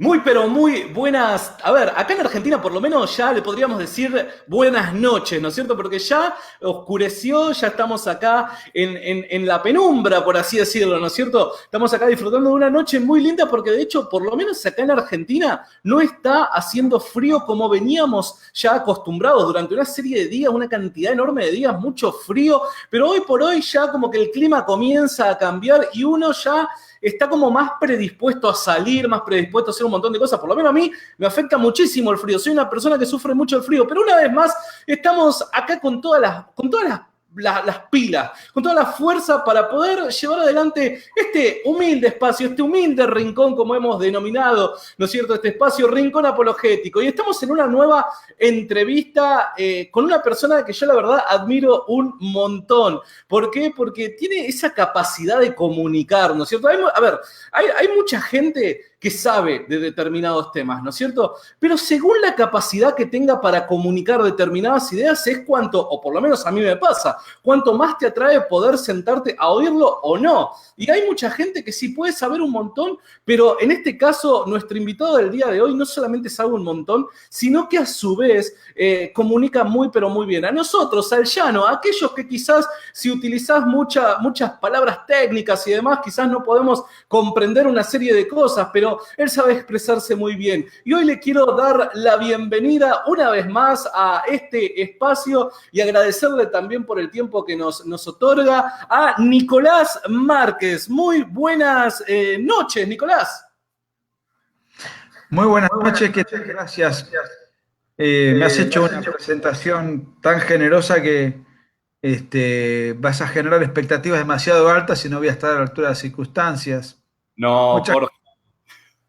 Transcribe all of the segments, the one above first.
Muy, pero muy buenas. A ver, acá en Argentina por lo menos ya le podríamos decir buenas noches, ¿no es cierto? Porque ya oscureció, ya estamos acá en la penumbra, por así decirlo, ¿no es cierto? Estamos acá disfrutando de una noche muy linda porque de hecho, por lo menos acá en Argentina, no está haciendo frío como veníamos ya acostumbrados durante una serie de días, una cantidad enorme de días, mucho frío, pero hoy por hoy ya como que el clima comienza a cambiar y uno ya está como más predispuesto a salir, más predispuesto a hacer un montón de cosas. Por lo menos a mí me afecta muchísimo el frío. Soy una persona que sufre mucho el frío. Pero una vez más, estamos acá con todas las pilas, con toda la fuerza para poder llevar adelante este humilde espacio, este humilde rincón, como hemos denominado, ¿no es cierto? Este espacio Rincón Apologético. Y estamos en una nueva entrevista con una persona que yo la verdad admiro un montón. ¿Por qué? Porque tiene esa capacidad de comunicar, ¿no es cierto? Hay mucha gente que sabe de determinados temas, ¿no es cierto? Pero según la capacidad que tenga para comunicar determinadas ideas es cuanto, o por lo menos a mí me pasa, cuanto más te atrae poder sentarte a oírlo o no. Y hay mucha gente que sí puede saber un montón, pero en este caso nuestro invitado del día de hoy no solamente sabe un montón, sino que a su vez comunica muy pero muy bien. A nosotros, al llano, a aquellos que quizás si utilizás muchas palabras técnicas y demás, quizás no podemos comprender una serie de cosas, pero él sabe expresarse muy bien. Y hoy le quiero dar la bienvenida una vez más a este espacio y agradecerle también por el tiempo que nos otorga a Nicolás Márquez. Muy buenas noches, Nicolás. Muy buenas noches, ¿qué tal? Gracias. Me has hecho una presentación tan generosa que vas a generar expectativas demasiado altas y no voy a estar a la altura de las circunstancias. No, Muchas-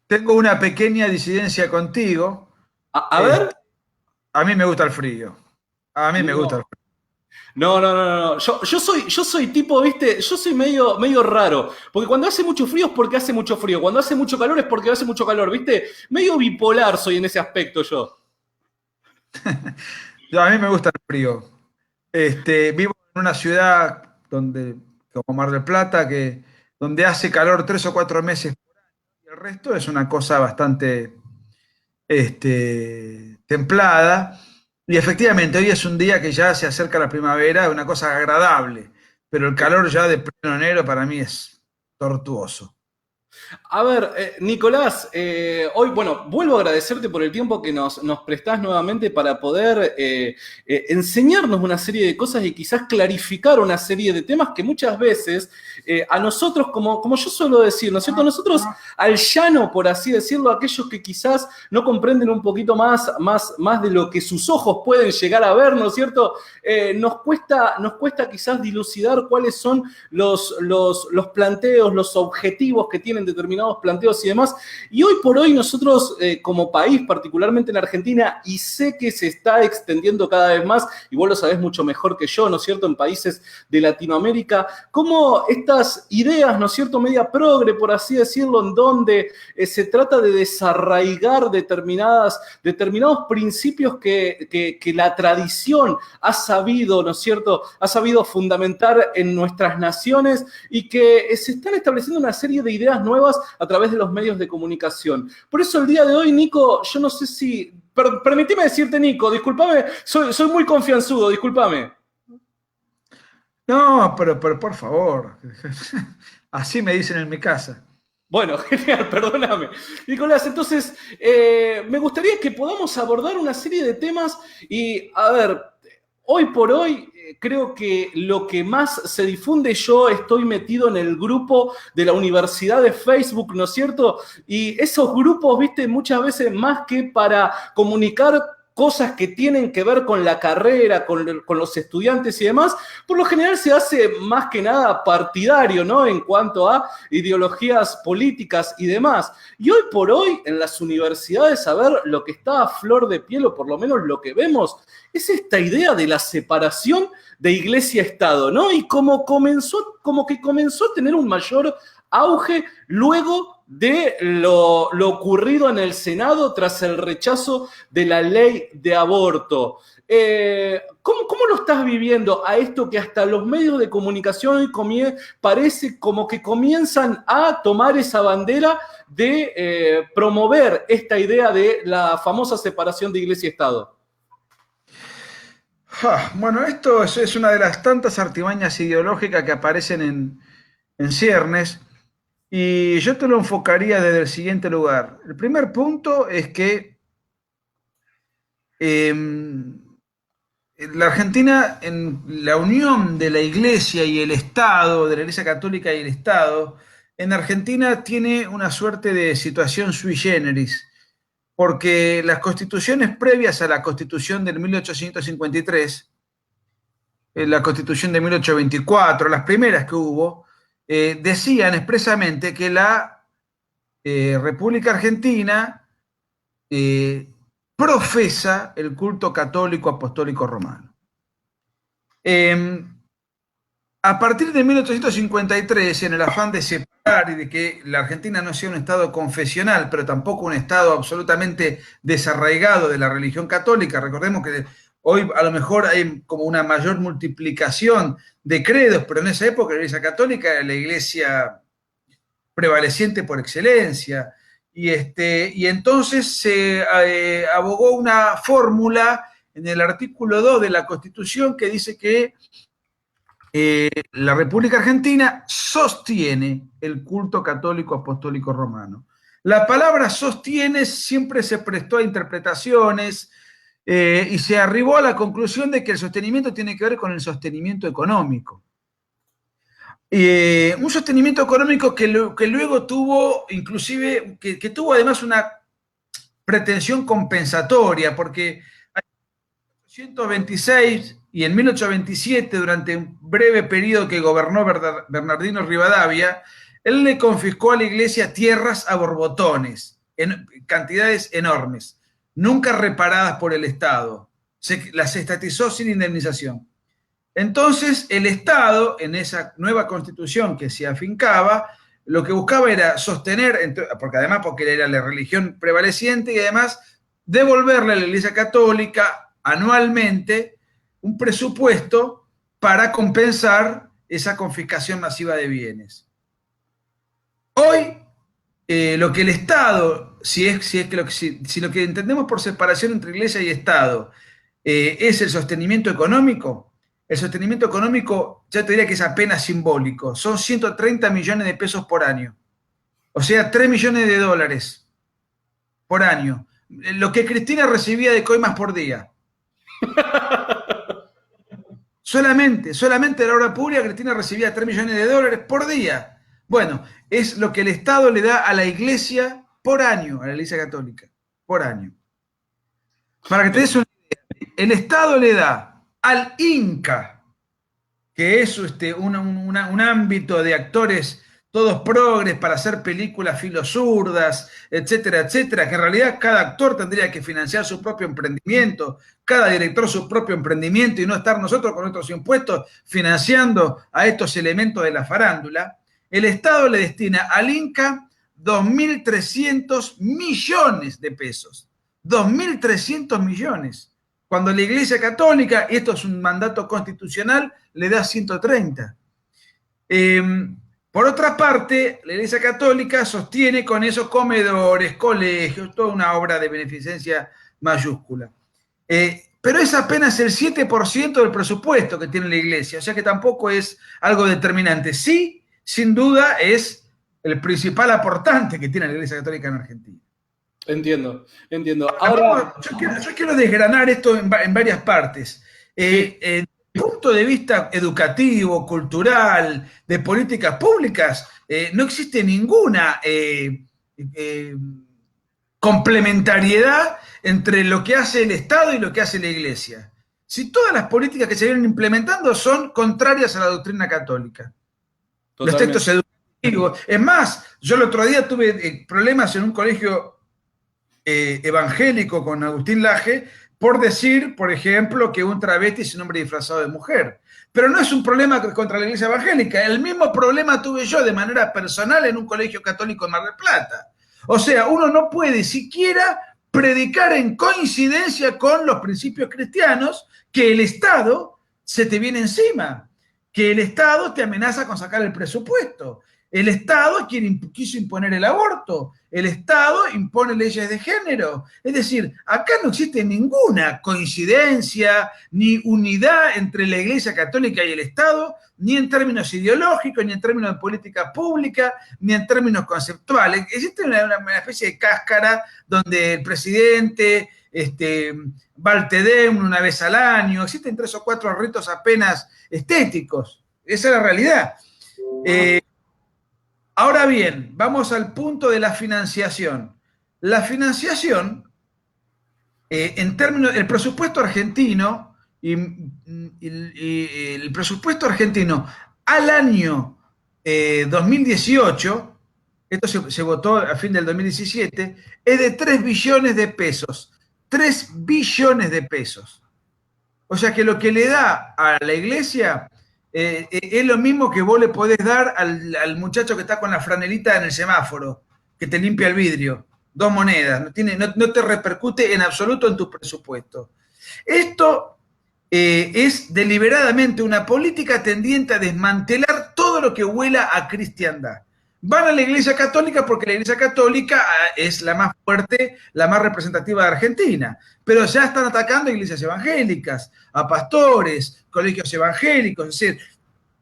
Tengo una pequeña disidencia contigo. a Este, ver. a mí me gusta el frío. A mí me gusta el No. frío. No, no, no, no. Yo soy tipo, viste, yo soy medio raro. Porque cuando hace mucho frío es porque hace mucho frío. Cuando hace mucho calor es porque hace mucho calor, viste. Medio bipolar soy en ese aspecto yo. A mí me gusta el frío. Vivo en una ciudad como Mar del Plata, donde hace calor 3 o 4 meses y el resto es una cosa bastante templada. Y efectivamente, hoy es un día que ya se acerca la primavera, una cosa agradable, pero el calor ya de pleno enero para mí es tortuoso. A ver, Nicolás, hoy, bueno, vuelvo a agradecerte por el tiempo que nos prestás nuevamente para poder enseñarnos una serie de cosas y quizás clarificar una serie de temas que muchas veces a nosotros, como yo suelo decir, ¿no es cierto? Nosotros al llano, por así decirlo, aquellos que quizás no comprenden un poquito más de lo que sus ojos pueden llegar a ver, ¿no es cierto? Nos cuesta quizás dilucidar cuáles son los planteos, los objetivos que tienen determinados planteos y demás. Y hoy por hoy nosotros como país, particularmente en Argentina, y sé que se está extendiendo cada vez más, y vos lo sabés mucho mejor que yo, ¿no es cierto?, en países de Latinoamérica, cómo estas ideas, ¿no es cierto?, media progre, por así decirlo, en donde se trata de desarraigar determinados principios que la tradición ha sabido, ¿no es cierto?, ha sabido fundamentar en nuestras naciones y que se están estableciendo una serie de ideas nuevas a través de los medios de comunicación. Por eso el día de hoy, Nico, yo no sé si... Permitime decirte, Nico, discúlpame, soy muy confianzudo, discúlpame. No, pero por favor, así me dicen en mi casa. Bueno, genial, perdóname. Nicolás, entonces, me gustaría que podamos abordar una serie de temas y, a ver, hoy por hoy creo que lo que más se difunde, yo estoy metido en el grupo de la Universidad de Facebook, ¿no es cierto? Y esos grupos, viste, muchas veces más que para comunicar cosas que tienen que ver con la carrera, con los estudiantes y demás, por lo general se hace más que nada partidario, ¿no? En cuanto a ideologías políticas y demás. Y hoy por hoy en las universidades, a ver, lo que está a flor de piel, o por lo menos lo que vemos, es esta idea de la separación de iglesia-estado, ¿no? Y como que comenzó a tener un mayor auge luego de lo ocurrido en el Senado tras el rechazo de la ley de aborto. ¿Cómo lo estás viviendo a esto que hasta los medios de comunicación hoy parece como que comienzan a tomar esa bandera de promover esta idea de la famosa separación de iglesia y Estado? Bueno, esto es una de las tantas artimañas ideológicas que aparecen en ciernes, y yo te lo enfocaría desde el siguiente lugar. El primer punto es que la Argentina, en la unión de la Iglesia y el Estado, de la Iglesia Católica y el Estado, en Argentina tiene una suerte de situación sui generis, porque las constituciones previas a la Constitución del 1853, la Constitución de 1824, las primeras que hubo, decían expresamente que la República Argentina profesa el culto católico apostólico romano. A partir de 1853, en el afán de separar y de que la Argentina no sea un Estado confesional, pero tampoco un Estado absolutamente desarraigado de la religión católica, recordemos que hoy a lo mejor hay como una mayor multiplicación de credos, pero en esa época la Iglesia Católica era la iglesia prevaleciente por excelencia, y entonces se abogó una fórmula en el artículo 2 de la Constitución que dice que la República Argentina sostiene el culto católico apostólico romano. La palabra sostiene siempre se prestó a interpretaciones y se arribó a la conclusión de que el sostenimiento tiene que ver con el sostenimiento económico. Un sostenimiento económico que luego tuvo, inclusive, que tuvo además una pretensión compensatoria, porque en 1826 y en 1827, durante un breve periodo que gobernó Bernardino Rivadavia, él le confiscó a la iglesia tierras a borbotones, en cantidades enormes, nunca reparadas por el Estado. Las estatizó sin indemnización. Entonces, el Estado, en esa nueva constitución que se afincaba, lo que buscaba era sostener, porque era la religión prevaleciente, y además devolverle a la Iglesia Católica anualmente un presupuesto para compensar esa confiscación masiva de bienes. Hoy, lo que el Estado, si lo que entendemos por separación entre Iglesia y Estado es el sostenimiento económico, el sostenimiento económico, ya te diría que es apenas simbólico. Son 130 millones de pesos por año. O sea, 3 millones de dólares por año. Lo que Cristina recibía de coimas por día. Solamente de la obra pública, Cristina recibía 3 millones de dólares por día. Bueno, es lo que el Estado le da a la Iglesia por año, a la Iglesia Católica, por año. Para que te des una idea, el Estado le da al Inca, que es un ámbito de actores todos progres para hacer películas filozurdas, etcétera, etcétera, que en realidad cada actor tendría que financiar su propio emprendimiento, cada director su propio emprendimiento, y no estar nosotros con nuestros impuestos financiando a estos elementos de la farándula. El Estado le destina al Inca 2.300 millones de pesos. 2.300 millones. Cuando la Iglesia Católica, y esto es un mandato constitucional, le da 130. Por otra parte, la Iglesia Católica sostiene con esos comedores, colegios, toda una obra de beneficencia mayúscula. Pero es apenas el 7% del presupuesto que tiene la Iglesia, o sea que tampoco es algo determinante. Sí, sin duda, es el principal aportante que tiene la Iglesia Católica en Argentina. Entiendo. Ahora, yo quiero desgranar esto en varias partes. Sí. Desde el punto de vista educativo, cultural, de políticas públicas, no existe ninguna complementariedad entre lo que hace el Estado y lo que hace la Iglesia. Si todas las políticas que se vienen implementando son contrarias a la doctrina católica. Totalmente. Los textos educativos. Es más, yo el otro día tuve problemas en un colegio evangélico con Agustín Laje, por decir, por ejemplo, que un travesti es un hombre disfrazado de mujer. Pero no es un problema contra la Iglesia evangélica. El mismo problema tuve yo de manera personal en un colegio católico en Mar del Plata. O sea, uno no puede siquiera predicar en coincidencia con los principios cristianos que el Estado se te viene encima, que el Estado te amenaza con sacar el presupuesto. El Estado quiso imponer el aborto, el Estado impone leyes de género. Es decir, acá no existe ninguna coincidencia ni unidad entre la Iglesia Católica y el Estado, ni en términos ideológicos, ni en términos de política pública, ni en términos conceptuales. Existe una especie de cáscara donde el presidente va al Te-Deum una vez al año, existen 3 o 4 ritos apenas estéticos. Esa es la realidad. Ahora bien, vamos al punto de la financiación. La financiación, en términos, el presupuesto argentino y el presupuesto argentino al año 2018, esto se votó a fin del 2017, es de 3 billones de pesos. 3 billones de pesos. O sea que lo que le da a la iglesia es lo mismo que vos le podés dar al muchacho que está con la franelita en el semáforo, que te limpia el vidrio. 2 monedas, no te repercute en absoluto en tu presupuesto. Esto es deliberadamente una política tendiente a desmantelar todo lo que huela a cristiandad. Van a la Iglesia Católica porque la Iglesia Católica es la más fuerte, la más representativa de Argentina, pero ya están atacando a iglesias evangélicas, a pastores, colegios evangélicos, es decir,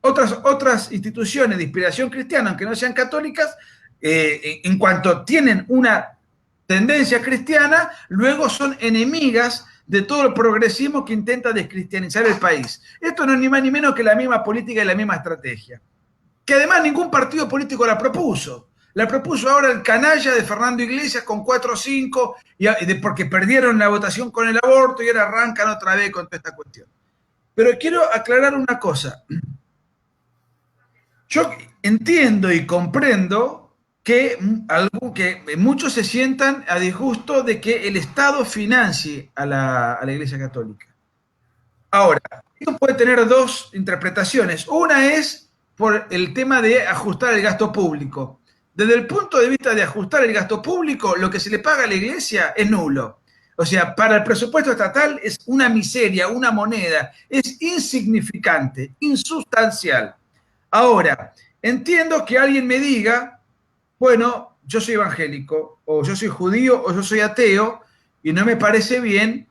otras instituciones de inspiración cristiana, aunque no sean católicas, en cuanto tienen una tendencia cristiana, luego son enemigas de todo el progresismo que intenta descristianizar el país. Esto no es ni más ni menos que la misma política y la misma estrategia, que además ningún partido político la propuso. La propuso ahora el canalla de Fernando Iglesias con 4 o 5, porque perdieron la votación con el aborto y ahora arrancan otra vez con toda esta cuestión. Pero quiero aclarar una cosa. Yo entiendo y comprendo que muchos se sientan a disgusto de que el Estado financie a la Iglesia Católica. Ahora, esto puede tener 2 interpretaciones. Una es por el tema de ajustar el gasto público. Desde el punto de vista de ajustar el gasto público, lo que se le paga a la iglesia es nulo. O sea, para el presupuesto estatal es una miseria, una moneda, es insignificante, insustancial. Ahora, entiendo que alguien me diga, bueno, yo soy evangélico, o yo soy judío, o yo soy ateo, y no me parece bien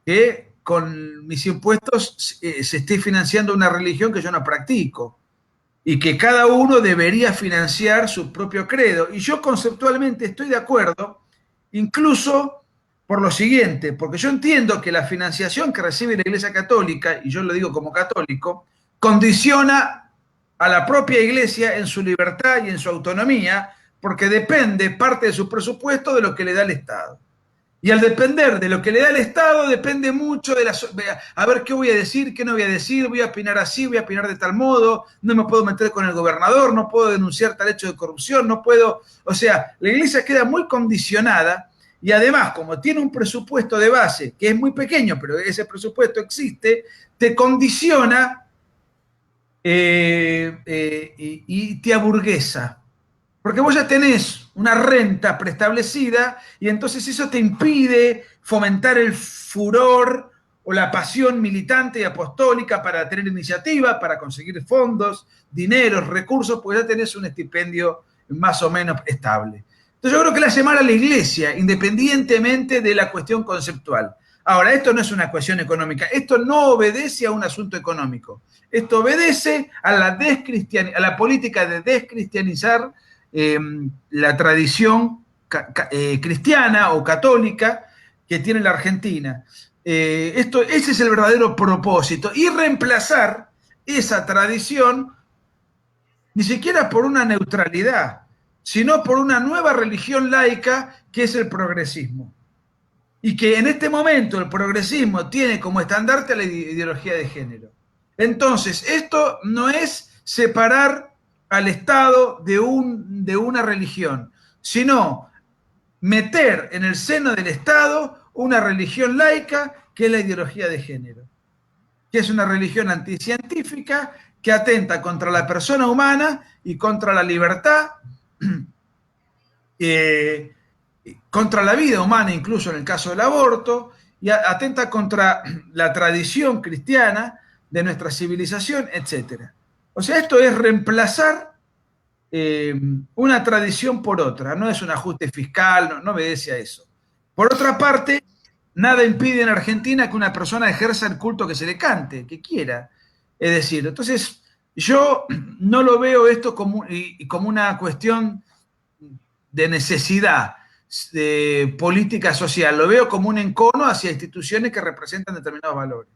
que con mis impuestos se esté financiando una religión que yo no practico, y que cada uno debería financiar su propio credo. Y yo conceptualmente estoy de acuerdo, incluso por lo siguiente, porque yo entiendo que la financiación que recibe la Iglesia Católica, y yo lo digo como católico, condiciona a la propia Iglesia en su libertad y en su autonomía, porque depende parte de su presupuesto de lo que le da el Estado. Y al depender de lo que le da el Estado, depende mucho de a ver qué voy a decir, qué no voy a decir, voy a opinar así, voy a opinar de tal modo, no me puedo meter con el gobernador, no puedo denunciar tal hecho de corrupción, no puedo... O sea, la iglesia queda muy condicionada y además, como tiene un presupuesto de base, que es muy pequeño, pero ese presupuesto existe, te condiciona y te aburguesa. Porque vos ya tenés una renta preestablecida y entonces eso te impide fomentar el furor o la pasión militante y apostólica para tener iniciativa, para conseguir fondos, dineros, recursos, porque ya tenés un estipendio más o menos estable. Entonces yo creo que le hace mal a la iglesia, independientemente de la cuestión conceptual. Ahora, esto no es una cuestión económica, esto no obedece a un asunto económico, esto obedece a la política de descristianizar la tradición cristiana o católica que tiene la Argentina. Ese es el verdadero propósito, y reemplazar esa tradición ni siquiera por una neutralidad, sino por una nueva religión laica que es el progresismo. Y que en este momento el progresismo tiene como estandarte la ideología de género. Entonces, esto no es separar al Estado de una religión, sino meter en el seno del Estado una religión laica que es la ideología de género, que es una religión anticientífica que atenta contra la persona humana y contra la libertad, contra la vida humana, incluso en el caso del aborto, y atenta contra la tradición cristiana de nuestra civilización, etc. O sea, esto es reemplazar una tradición por otra, no es un ajuste fiscal, no obedece a eso. Por otra parte, nada impide en Argentina que una persona ejerza el culto que se le cante, que quiera. Es decir, entonces yo no lo veo esto como una cuestión de necesidad de política social, lo veo como un encono hacia instituciones que representan determinados valores.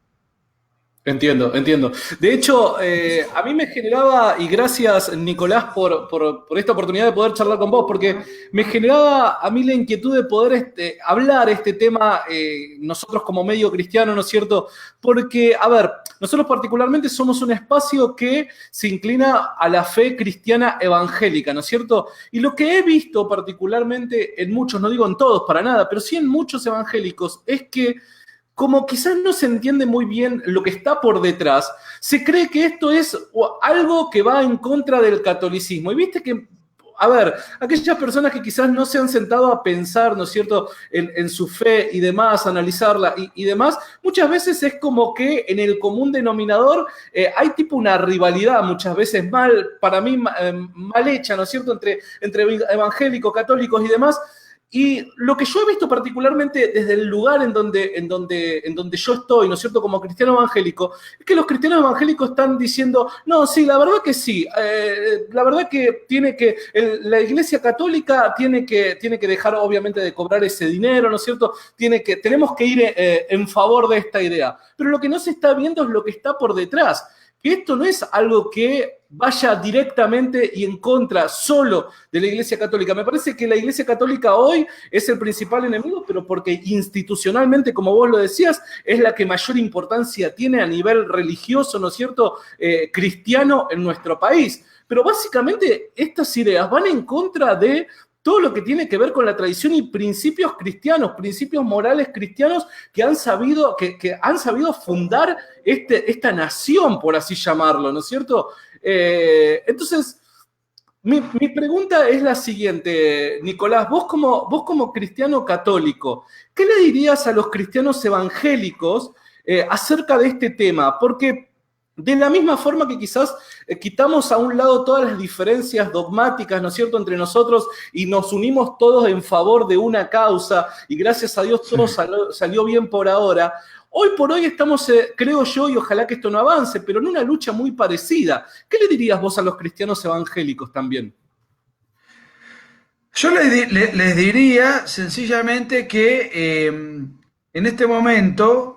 Entiendo, entiendo. De hecho, a mí me generaba, y gracias Nicolás por esta oportunidad de poder charlar con vos, porque me generaba a mí la inquietud de poder hablar este tema nosotros como medio cristiano, ¿no es cierto? Porque, a ver, nosotros particularmente somos un espacio que se inclina a la fe cristiana evangélica, ¿no es cierto? Y lo que he visto particularmente en muchos, no digo en todos para nada, pero sí en muchos evangélicos, es que como quizás no se entiende muy bien lo que está por detrás, se cree que esto es algo que va en contra del catolicismo. Y viste que, a ver, aquellas personas que quizás no se han sentado a pensar, ¿no es cierto?, en su fe y demás, analizarla y demás, muchas veces es como que en el común denominador hay tipo una rivalidad, muchas veces para mí, mal hecha, ¿no es cierto?, entre evangélicos, católicos y demás. Y lo que yo he visto particularmente desde el lugar en donde yo estoy, ¿no es cierto?, como cristiano evangélico, es que los cristianos evangélicos están diciendo, no, sí, la verdad que sí, la verdad que la Iglesia Católica tiene que dejar obviamente de cobrar ese dinero, ¿no es cierto?, tenemos que ir en favor de esta idea. Pero lo que no se está viendo es lo que está por detrás, que esto no es algo que vaya directamente y en contra solo de la Iglesia Católica. Me parece que la Iglesia Católica hoy es el principal enemigo, pero porque institucionalmente, como vos lo decías, es la que mayor importancia tiene a nivel religioso, ¿no es cierto?, cristiano en nuestro país. Pero básicamente estas ideas van en contra de todo lo que tiene que ver con la tradición y principios cristianos, principios morales cristianos que han sabido fundar esta nación, por así llamarlo, ¿no es cierto? Entonces, mi pregunta es la siguiente, Nicolás, vos como cristiano católico, ¿qué le dirías a los cristianos evangélicos acerca de este tema? Porque de la misma forma que quizás quitamos a un lado todas las diferencias dogmáticas, ¿no es cierto?, entre nosotros y nos unimos todos en favor de una causa y gracias a Dios todo salió bien por ahora. Hoy por hoy estamos, creo yo, y ojalá que esto no avance, pero en una lucha muy parecida. ¿Qué le dirías vos a los cristianos evangélicos también? Yo les diría sencillamente que en este momento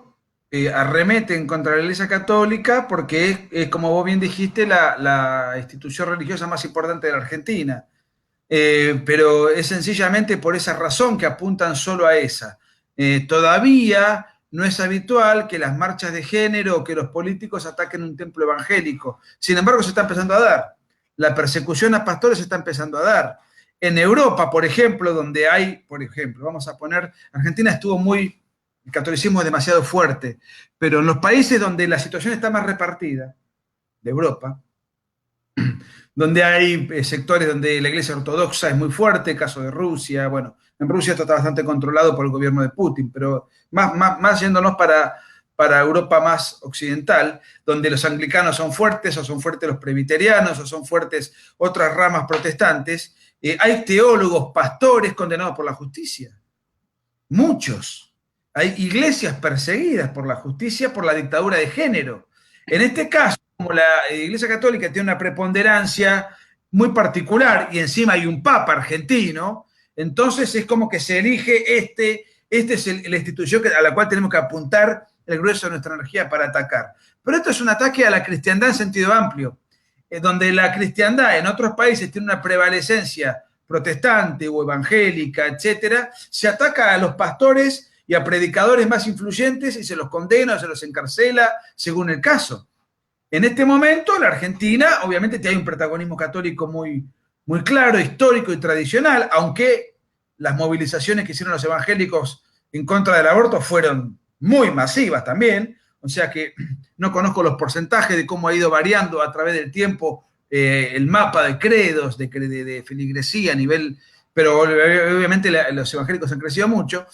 arremeten contra la Iglesia Católica porque es, como vos bien dijiste, la institución religiosa más importante de la Argentina. Pero es sencillamente por esa razón que apuntan solo a esa. Todavía no es habitual que las marchas de género o que los políticos ataquen un templo evangélico. Sin embargo, se está empezando a dar. La persecución a pastores se está empezando a dar. En Europa, por ejemplo, donde hay, vamos a poner, Argentina estuvo el catolicismo es demasiado fuerte, pero en los países donde la situación está más repartida, de Europa, donde hay sectores donde la iglesia ortodoxa es muy fuerte, caso de Rusia, bueno, en Rusia esto está bastante controlado por el gobierno de Putin, pero más yéndonos para Europa más occidental, donde los anglicanos son fuertes, o son fuertes los presbiterianos, o son fuertes otras ramas protestantes, hay teólogos, pastores condenados por la justicia, muchos. Hay iglesias perseguidas por la justicia por la dictadura de género. En este caso, como la Iglesia Católica tiene una preponderancia muy particular y encima hay un papa argentino, entonces es como que se elige este es la institución a la cual tenemos que apuntar el grueso de nuestra energía para atacar. Pero esto es un ataque a la cristiandad en sentido amplio, donde la cristiandad en otros países tiene una prevalecencia protestante o evangélica, etcétera, se ataca a los pastores y a predicadores más influyentes y se los condena o se los encarcela según el caso. En este momento, la Argentina, obviamente, tiene un protagonismo católico muy, muy claro, histórico y tradicional, aunque las movilizaciones que hicieron los evangélicos en contra del aborto fueron muy masivas también, o sea que no conozco los porcentajes de cómo ha ido variando a través del tiempo el mapa de credos, de feligresía a nivel, pero obviamente los evangélicos han crecido mucho,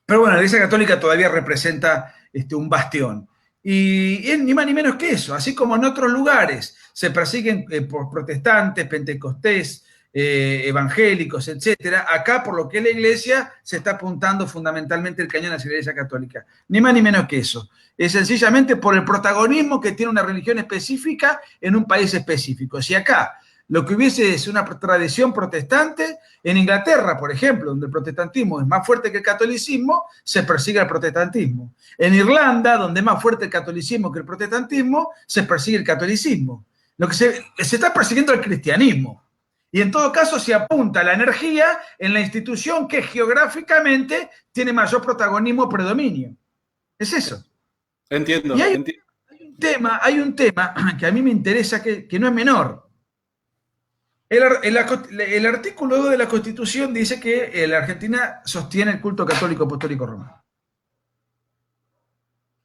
pero bueno, la Iglesia Católica todavía representa un bastión. Y es ni más ni menos que eso, así como en otros lugares se persiguen por protestantes, pentecostés, evangélicos, etcétera, acá por lo que es la Iglesia se está apuntando fundamentalmente el cañón hacia la Iglesia Católica. Ni más ni menos que eso. Es sencillamente por el protagonismo que tiene una religión específica en un país específico. Si acá lo que hubiese es una tradición protestante, en Inglaterra, por ejemplo, donde el protestantismo es más fuerte que el catolicismo, se persigue el protestantismo. En Irlanda, donde es más fuerte el catolicismo que el protestantismo, se persigue el catolicismo. Lo que se está persiguiendo el cristianismo. Y en todo caso se apunta la energía en la institución que geográficamente tiene mayor protagonismo o predominio. Es eso. Entiendo. Y hay un tema que a mí me interesa que no es menor. El artículo 2 de la Constitución dice que la Argentina sostiene el culto católico apostólico romano.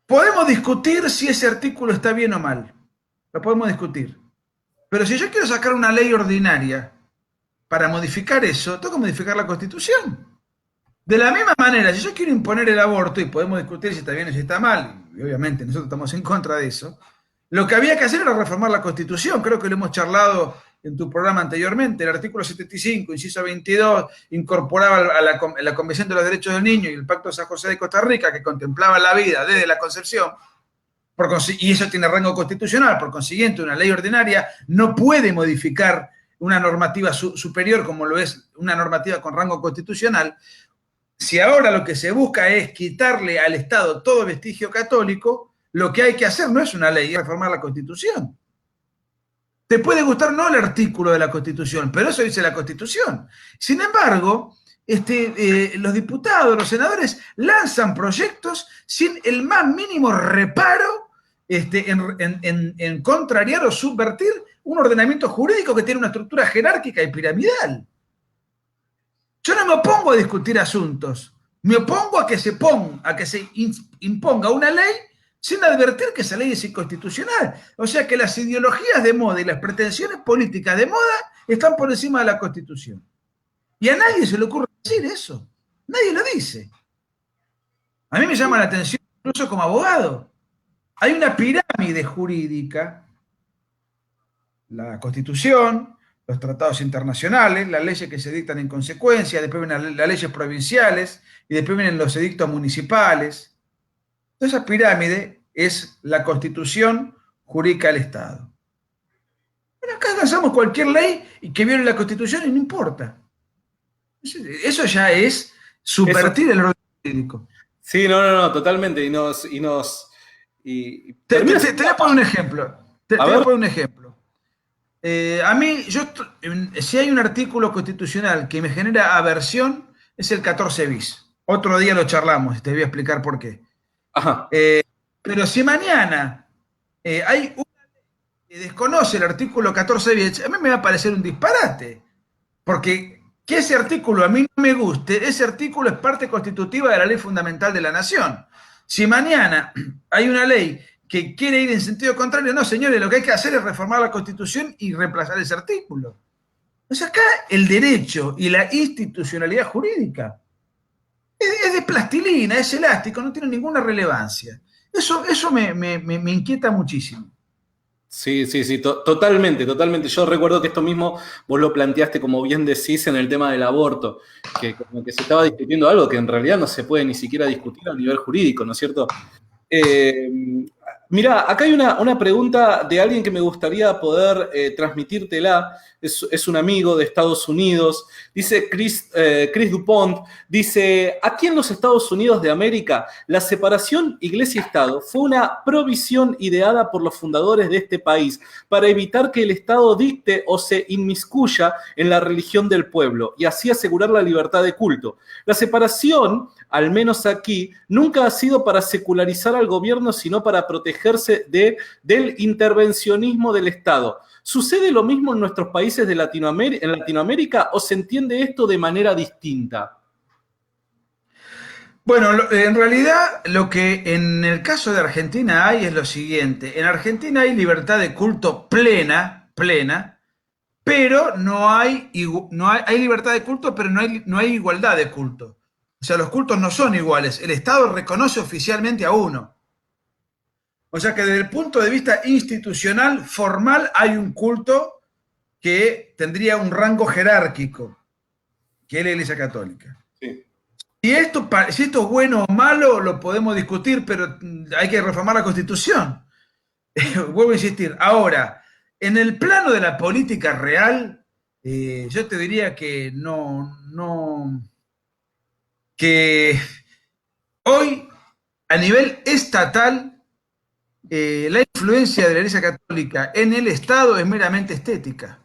Podemos discutir si ese artículo está bien o mal. Lo podemos discutir. Pero si yo quiero sacar una ley ordinaria para modificar eso, tengo que modificar la Constitución. De la misma manera, si yo quiero imponer el aborto, y podemos discutir si está bien o si está mal, y obviamente nosotros estamos en contra de eso, lo que había que hacer era reformar la Constitución. Creo que lo hemos charlado en tu programa anteriormente. El artículo 75, inciso 22, incorporaba a la Convención de los Derechos del Niño y el Pacto de San José de Costa Rica, que contemplaba la vida desde la concepción, y eso tiene rango constitucional. Por consiguiente, una ley ordinaria no puede modificar una normativa superior como lo es una normativa con rango constitucional. Si ahora lo que se busca es quitarle al Estado todo vestigio católico, lo que hay que hacer no es una ley, es reformar la Constitución. Te puede gustar no el artículo de la Constitución, pero eso dice la Constitución. Sin embargo, los diputados, los senadores lanzan proyectos sin el más mínimo reparo en contrariar o subvertir un ordenamiento jurídico que tiene una estructura jerárquica y piramidal. Yo no me opongo a discutir asuntos, me opongo a que se imponga una ley sin advertir que esa ley es inconstitucional. O sea que las ideologías de moda y las pretensiones políticas de moda están por encima de la Constitución. Y a nadie se le ocurre decir eso. Nadie lo dice. A mí me llama la atención, incluso como abogado. Hay una pirámide jurídica, la Constitución, los tratados internacionales, las leyes que se dictan en consecuencia, después vienen las leyes provinciales y después vienen los edictos municipales. Toda esa pirámide es la Constitución jurídica del Estado. Bueno, acá lanzamos cualquier ley y que viole la Constitución y no importa. Eso ya es subvertir el orden jurídico. Sí, no, totalmente. Te voy a poner un ejemplo. Te voy a poner un ejemplo. A mí, si hay un artículo constitucional que me genera aversión, es el 14 bis. Otro día lo charlamos y te voy a explicar por qué. Ajá. Pero si mañana hay una ley que desconoce el artículo 14 bis, a mí me va a parecer un disparate. Porque que ese artículo a mí no me guste, ese artículo es parte constitutiva de la ley fundamental de la nación. Si mañana hay una ley que quiere ir en sentido contrario, no, señores, lo que hay que hacer es reformar la Constitución y reemplazar ese artículo. Entonces acá el derecho y la institucionalidad jurídica es de plastilina, es elástico, no tiene ninguna relevancia. Eso me inquieta muchísimo. Sí, totalmente. Yo recuerdo que esto mismo vos lo planteaste, como bien decís, en el tema del aborto, que como que se estaba discutiendo algo que en realidad no se puede ni siquiera discutir a nivel jurídico, ¿no es cierto? Mirá, acá hay una pregunta de alguien que me gustaría poder transmitírtela. Es un amigo de Estados Unidos. Dice Chris Dupont, dice, aquí en los Estados Unidos de América, la separación iglesia-estado fue una provisión ideada por los fundadores de este país para evitar que el Estado dicte o se inmiscuya en la religión del pueblo y así asegurar la libertad de culto. La separación, al menos aquí, nunca ha sido para secularizar al gobierno, sino para protegerse del intervencionismo del Estado. ¿Sucede lo mismo en nuestros países de Latinoamérica o se entiende esto de manera distinta? Bueno, en realidad lo que en el caso de Argentina hay es lo siguiente. En Argentina hay libertad de culto plena, plena, pero hay libertad de culto, pero no hay igualdad de culto. O sea, los cultos no son iguales. El Estado reconoce oficialmente a uno. O sea que desde el punto de vista institucional, formal, hay un culto que tendría un rango jerárquico, que es la Iglesia Católica. Sí. Si esto es bueno o malo, lo podemos discutir, pero hay que reformar la Constitución. Vuelvo a insistir. Ahora, en el plano de la política real, yo te diría que que hoy, a nivel estatal, la influencia de la Iglesia Católica en el Estado es meramente estética.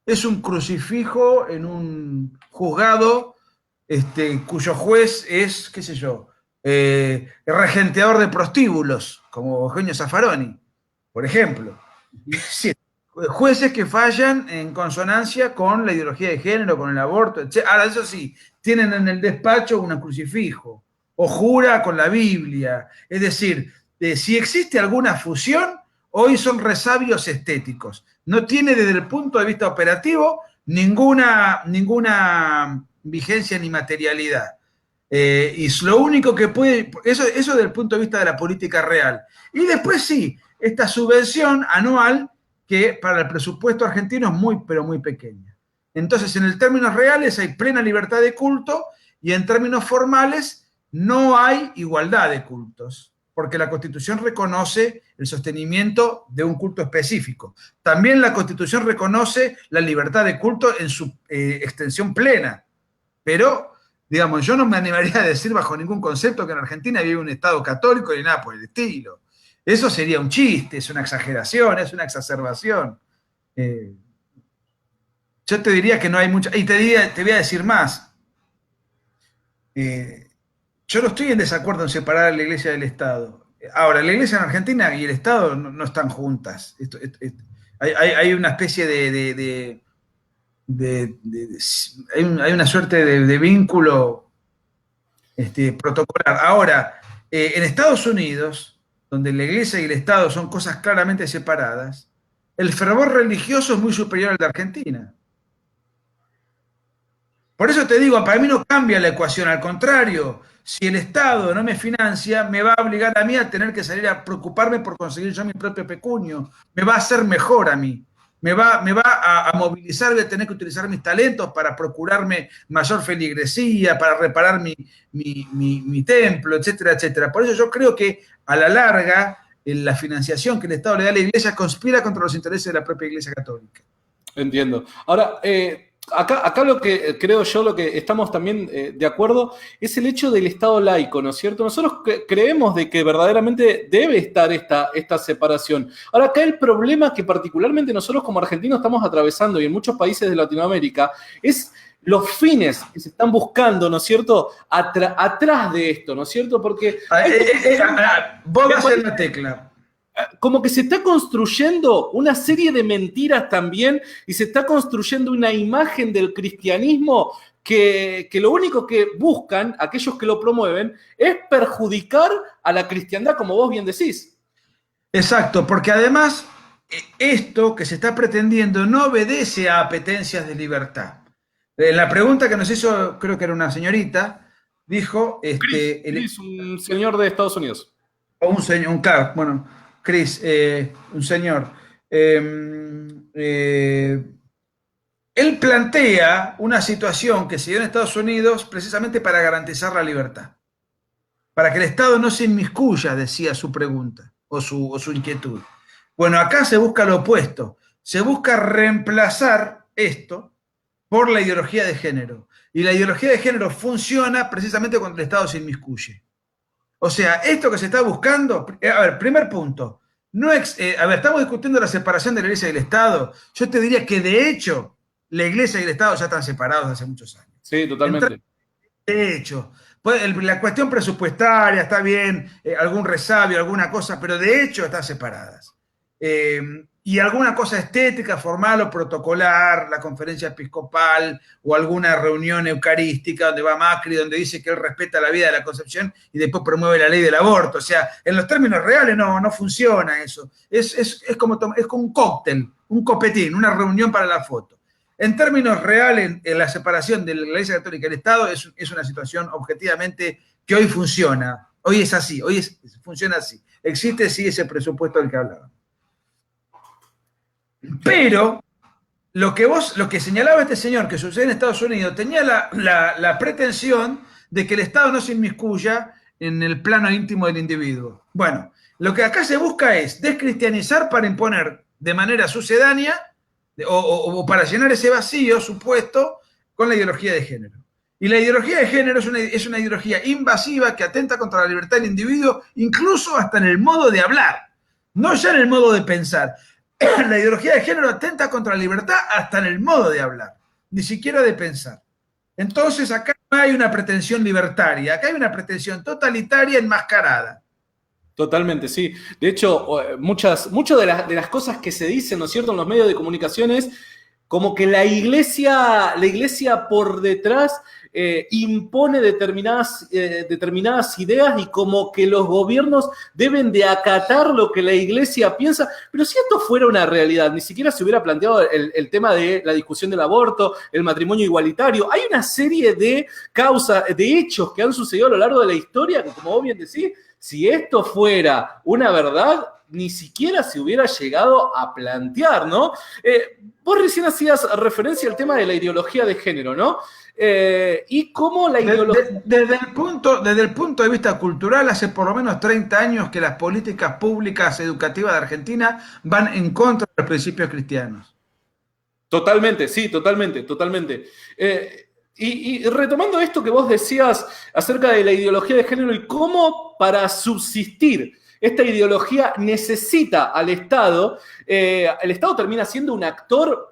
Es un crucifijo en un juzgado cuyo juez es, qué sé yo, regenteador de prostíbulos, como Eugenio Zaffaroni, por ejemplo. Es decir, jueces que fallan en consonancia con la ideología de género, con el aborto, etc. Ahora, eso sí, tienen en el despacho un crucifijo, o jura con la Biblia. Es decir, si existe alguna fusión, hoy son resabios estéticos. No tiene desde el punto de vista operativo ninguna vigencia ni materialidad. Y es lo único que puede, eso desde el punto de vista de la política real. Y después sí, esta subvención anual que para el presupuesto argentino es muy, pero muy pequeña. Entonces, en términos reales hay plena libertad de culto y en términos formales no hay igualdad de cultos, porque la Constitución reconoce el sostenimiento de un culto específico. También la Constitución reconoce la libertad de culto en su extensión plena, pero, digamos, yo no me animaría a decir bajo ningún concepto que en Argentina vive un Estado católico ni nada por el estilo. Eso sería un chiste, es una exageración, es una exacerbación. Yo te diría que no hay mucha. Y te voy a decir más. Yo no estoy en desacuerdo en separar a la iglesia del Estado. Ahora, la iglesia en Argentina y el Estado no están juntas. Hay una especie hay una suerte de vínculo protocolar. Ahora, en Estados Unidos, donde la iglesia y el Estado son cosas claramente separadas, el fervor religioso es muy superior al de Argentina. Por eso te digo, para mí no cambia la ecuación, al contrario, si el Estado no me financia, me va a obligar a mí a tener que salir a preocuparme por conseguir yo mi propio pecunio, me va a hacer mejor a mí, me va a movilizar, voy a tener que utilizar mis talentos para procurarme mayor feligresía, para reparar mi templo, etcétera, etcétera. Por eso yo creo que a la larga la financiación que el Estado le da a la Iglesia conspira contra los intereses de la propia Iglesia Católica. Entiendo. Ahora, acá lo que creo yo, lo que estamos también de acuerdo, es el hecho del Estado laico, ¿no es cierto? Nosotros creemos de que verdaderamente debe estar esta separación. Ahora, acá el problema que particularmente nosotros como argentinos estamos atravesando y en muchos países de Latinoamérica es los fines que se están buscando, ¿no es cierto?, atrás de esto, ¿no es cierto? Porque vos vas en la tecla. Como que se está construyendo una serie de mentiras también y se está construyendo una imagen del cristianismo que lo único que buscan, aquellos que lo promueven, es perjudicar a la cristiandad, como vos bien decís. Exacto, porque además esto que se está pretendiendo no obedece a apetencias de libertad. La pregunta que nos hizo, creo que era una señorita, dijo, Chris, un señor de Estados Unidos. O un señor, bueno, Chris, un señor. Él plantea una situación que se dio en Estados Unidos precisamente para garantizar la libertad. Para que el Estado no se inmiscuya, decía su pregunta o su inquietud. Bueno, acá se busca lo opuesto. Se busca reemplazar esto por la ideología de género. Y la ideología de género funciona precisamente cuando el Estado se inmiscuye. O sea, esto que se está buscando, a ver, primer punto, estamos discutiendo la separación de la Iglesia y del Estado. Yo te diría que de hecho la Iglesia y el Estado ya están separados hace muchos años. Sí, totalmente. Entonces, de hecho, la cuestión presupuestaria está bien, algún resabio, alguna cosa, pero de hecho están separadas. y alguna cosa estética, formal o protocolar, la conferencia episcopal o alguna reunión eucarística donde va Macri, donde dice que él respeta la vida de la Concepción y después promueve la ley del aborto. O sea, en los términos reales no funciona eso. Es como un cóctel, un copetín, una reunión para la foto. En términos reales, en la separación de la Iglesia Católica y el Estado es una situación objetivamente que hoy funciona. Hoy es así, funciona así. Existe sí ese presupuesto del que hablaba. Pero lo que señalaba este señor que sucede en Estados Unidos tenía la pretensión de que el Estado no se inmiscuya en el plano íntimo del individuo. Bueno, lo que acá se busca es descristianizar para imponer de manera sucedánea o para llenar ese vacío supuesto con la ideología de género. Y la ideología de género es una ideología invasiva que atenta contra la libertad del individuo, incluso hasta en el modo de hablar, no ya en el modo de pensar. La ideología de género atenta contra la libertad hasta en el modo de hablar, ni siquiera de pensar. Entonces acá no hay una pretensión libertaria, acá hay una pretensión totalitaria enmascarada. Totalmente, sí. De hecho, muchas de las cosas que se dicen, ¿no es cierto?, en los medios de comunicación es como que la iglesia por detrás impone determinadas ideas y como que los gobiernos deben de acatar lo que la iglesia piensa. Pero si esto fuera una realidad, ni siquiera se hubiera planteado el tema de la discusión del aborto, el matrimonio igualitario. Hay una serie de causas, de hechos que han sucedido a lo largo de la historia que, como vos bien decís, si esto fuera una verdad, ni siquiera se hubiera llegado a plantear, ¿no? Vos recién hacías referencia al tema de la ideología de género, ¿no? Y cómo la ideología... Desde el punto de vista cultural, hace por lo menos 30 años que las políticas públicas educativas de Argentina van en contra de los principios cristianos. Totalmente, sí, totalmente. Y retomando esto que vos decías acerca de la ideología de género y cómo para subsistir esta ideología necesita al Estado, el Estado termina siendo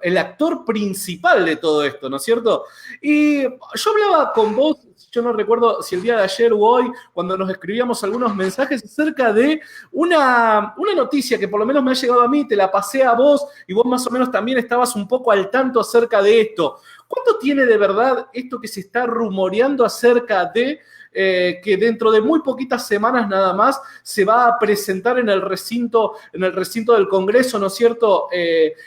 el actor principal de todo esto, ¿no es cierto? Y yo hablaba con vos, yo no recuerdo si el día de ayer o hoy, cuando nos escribíamos algunos mensajes acerca de una noticia que por lo menos me ha llegado a mí, te la pasé a vos y vos más o menos también estabas un poco al tanto acerca de esto. ¿Cuánto tiene de verdad esto que se está rumoreando acerca de que dentro de muy poquitas semanas nada más se va a presentar en el recinto del Congreso, ¿no es cierto?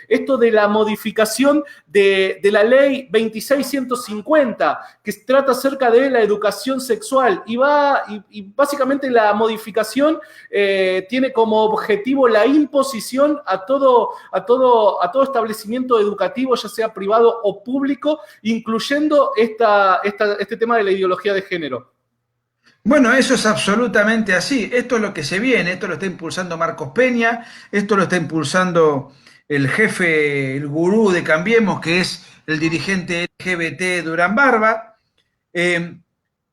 Esto de la modificación de la ley 26150, que trata acerca de la educación sexual y básicamente la modificación tiene como objetivo la imposición a todo establecimiento educativo, ya sea privado o público, incluyendo este tema de la ideología de género. Bueno, eso es absolutamente así. Esto es lo que se viene, esto lo está impulsando Marcos Peña, esto lo está impulsando el jefe, el gurú de Cambiemos, que es el dirigente LGBT Durán Barba.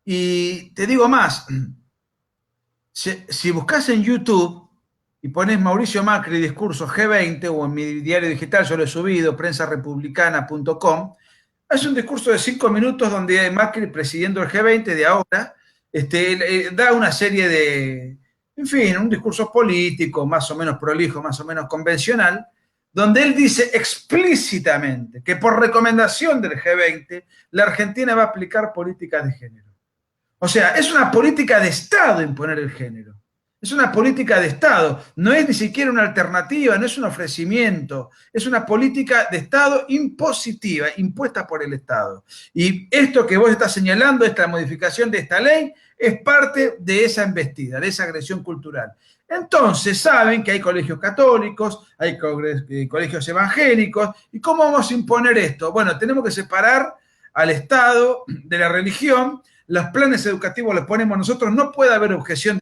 Y te digo más, si buscas en YouTube y pones Mauricio Macri discurso G20 o en mi diario digital, yo lo he subido, prensarepublicana.com, es un discurso de 5 minutos donde Macri, presidiendo el G20 de ahora, da una serie de, en fin, un discurso político más o menos prolijo, más o menos convencional, donde él dice explícitamente que por recomendación del G20 la Argentina va a aplicar políticas de género. O sea, es una política de Estado imponer el género. Es una política de Estado, no es ni siquiera una alternativa, no es un ofrecimiento, es una política de Estado impositiva, impuesta por el Estado. Y esto que vos estás señalando, esta modificación de esta ley, es parte de esa embestida, de esa agresión cultural. Entonces saben que hay colegios católicos, hay colegios evangélicos, ¿y cómo vamos a imponer esto? Bueno, tenemos que separar al Estado de la religión, los planes educativos los ponemos nosotros, no puede haber objeción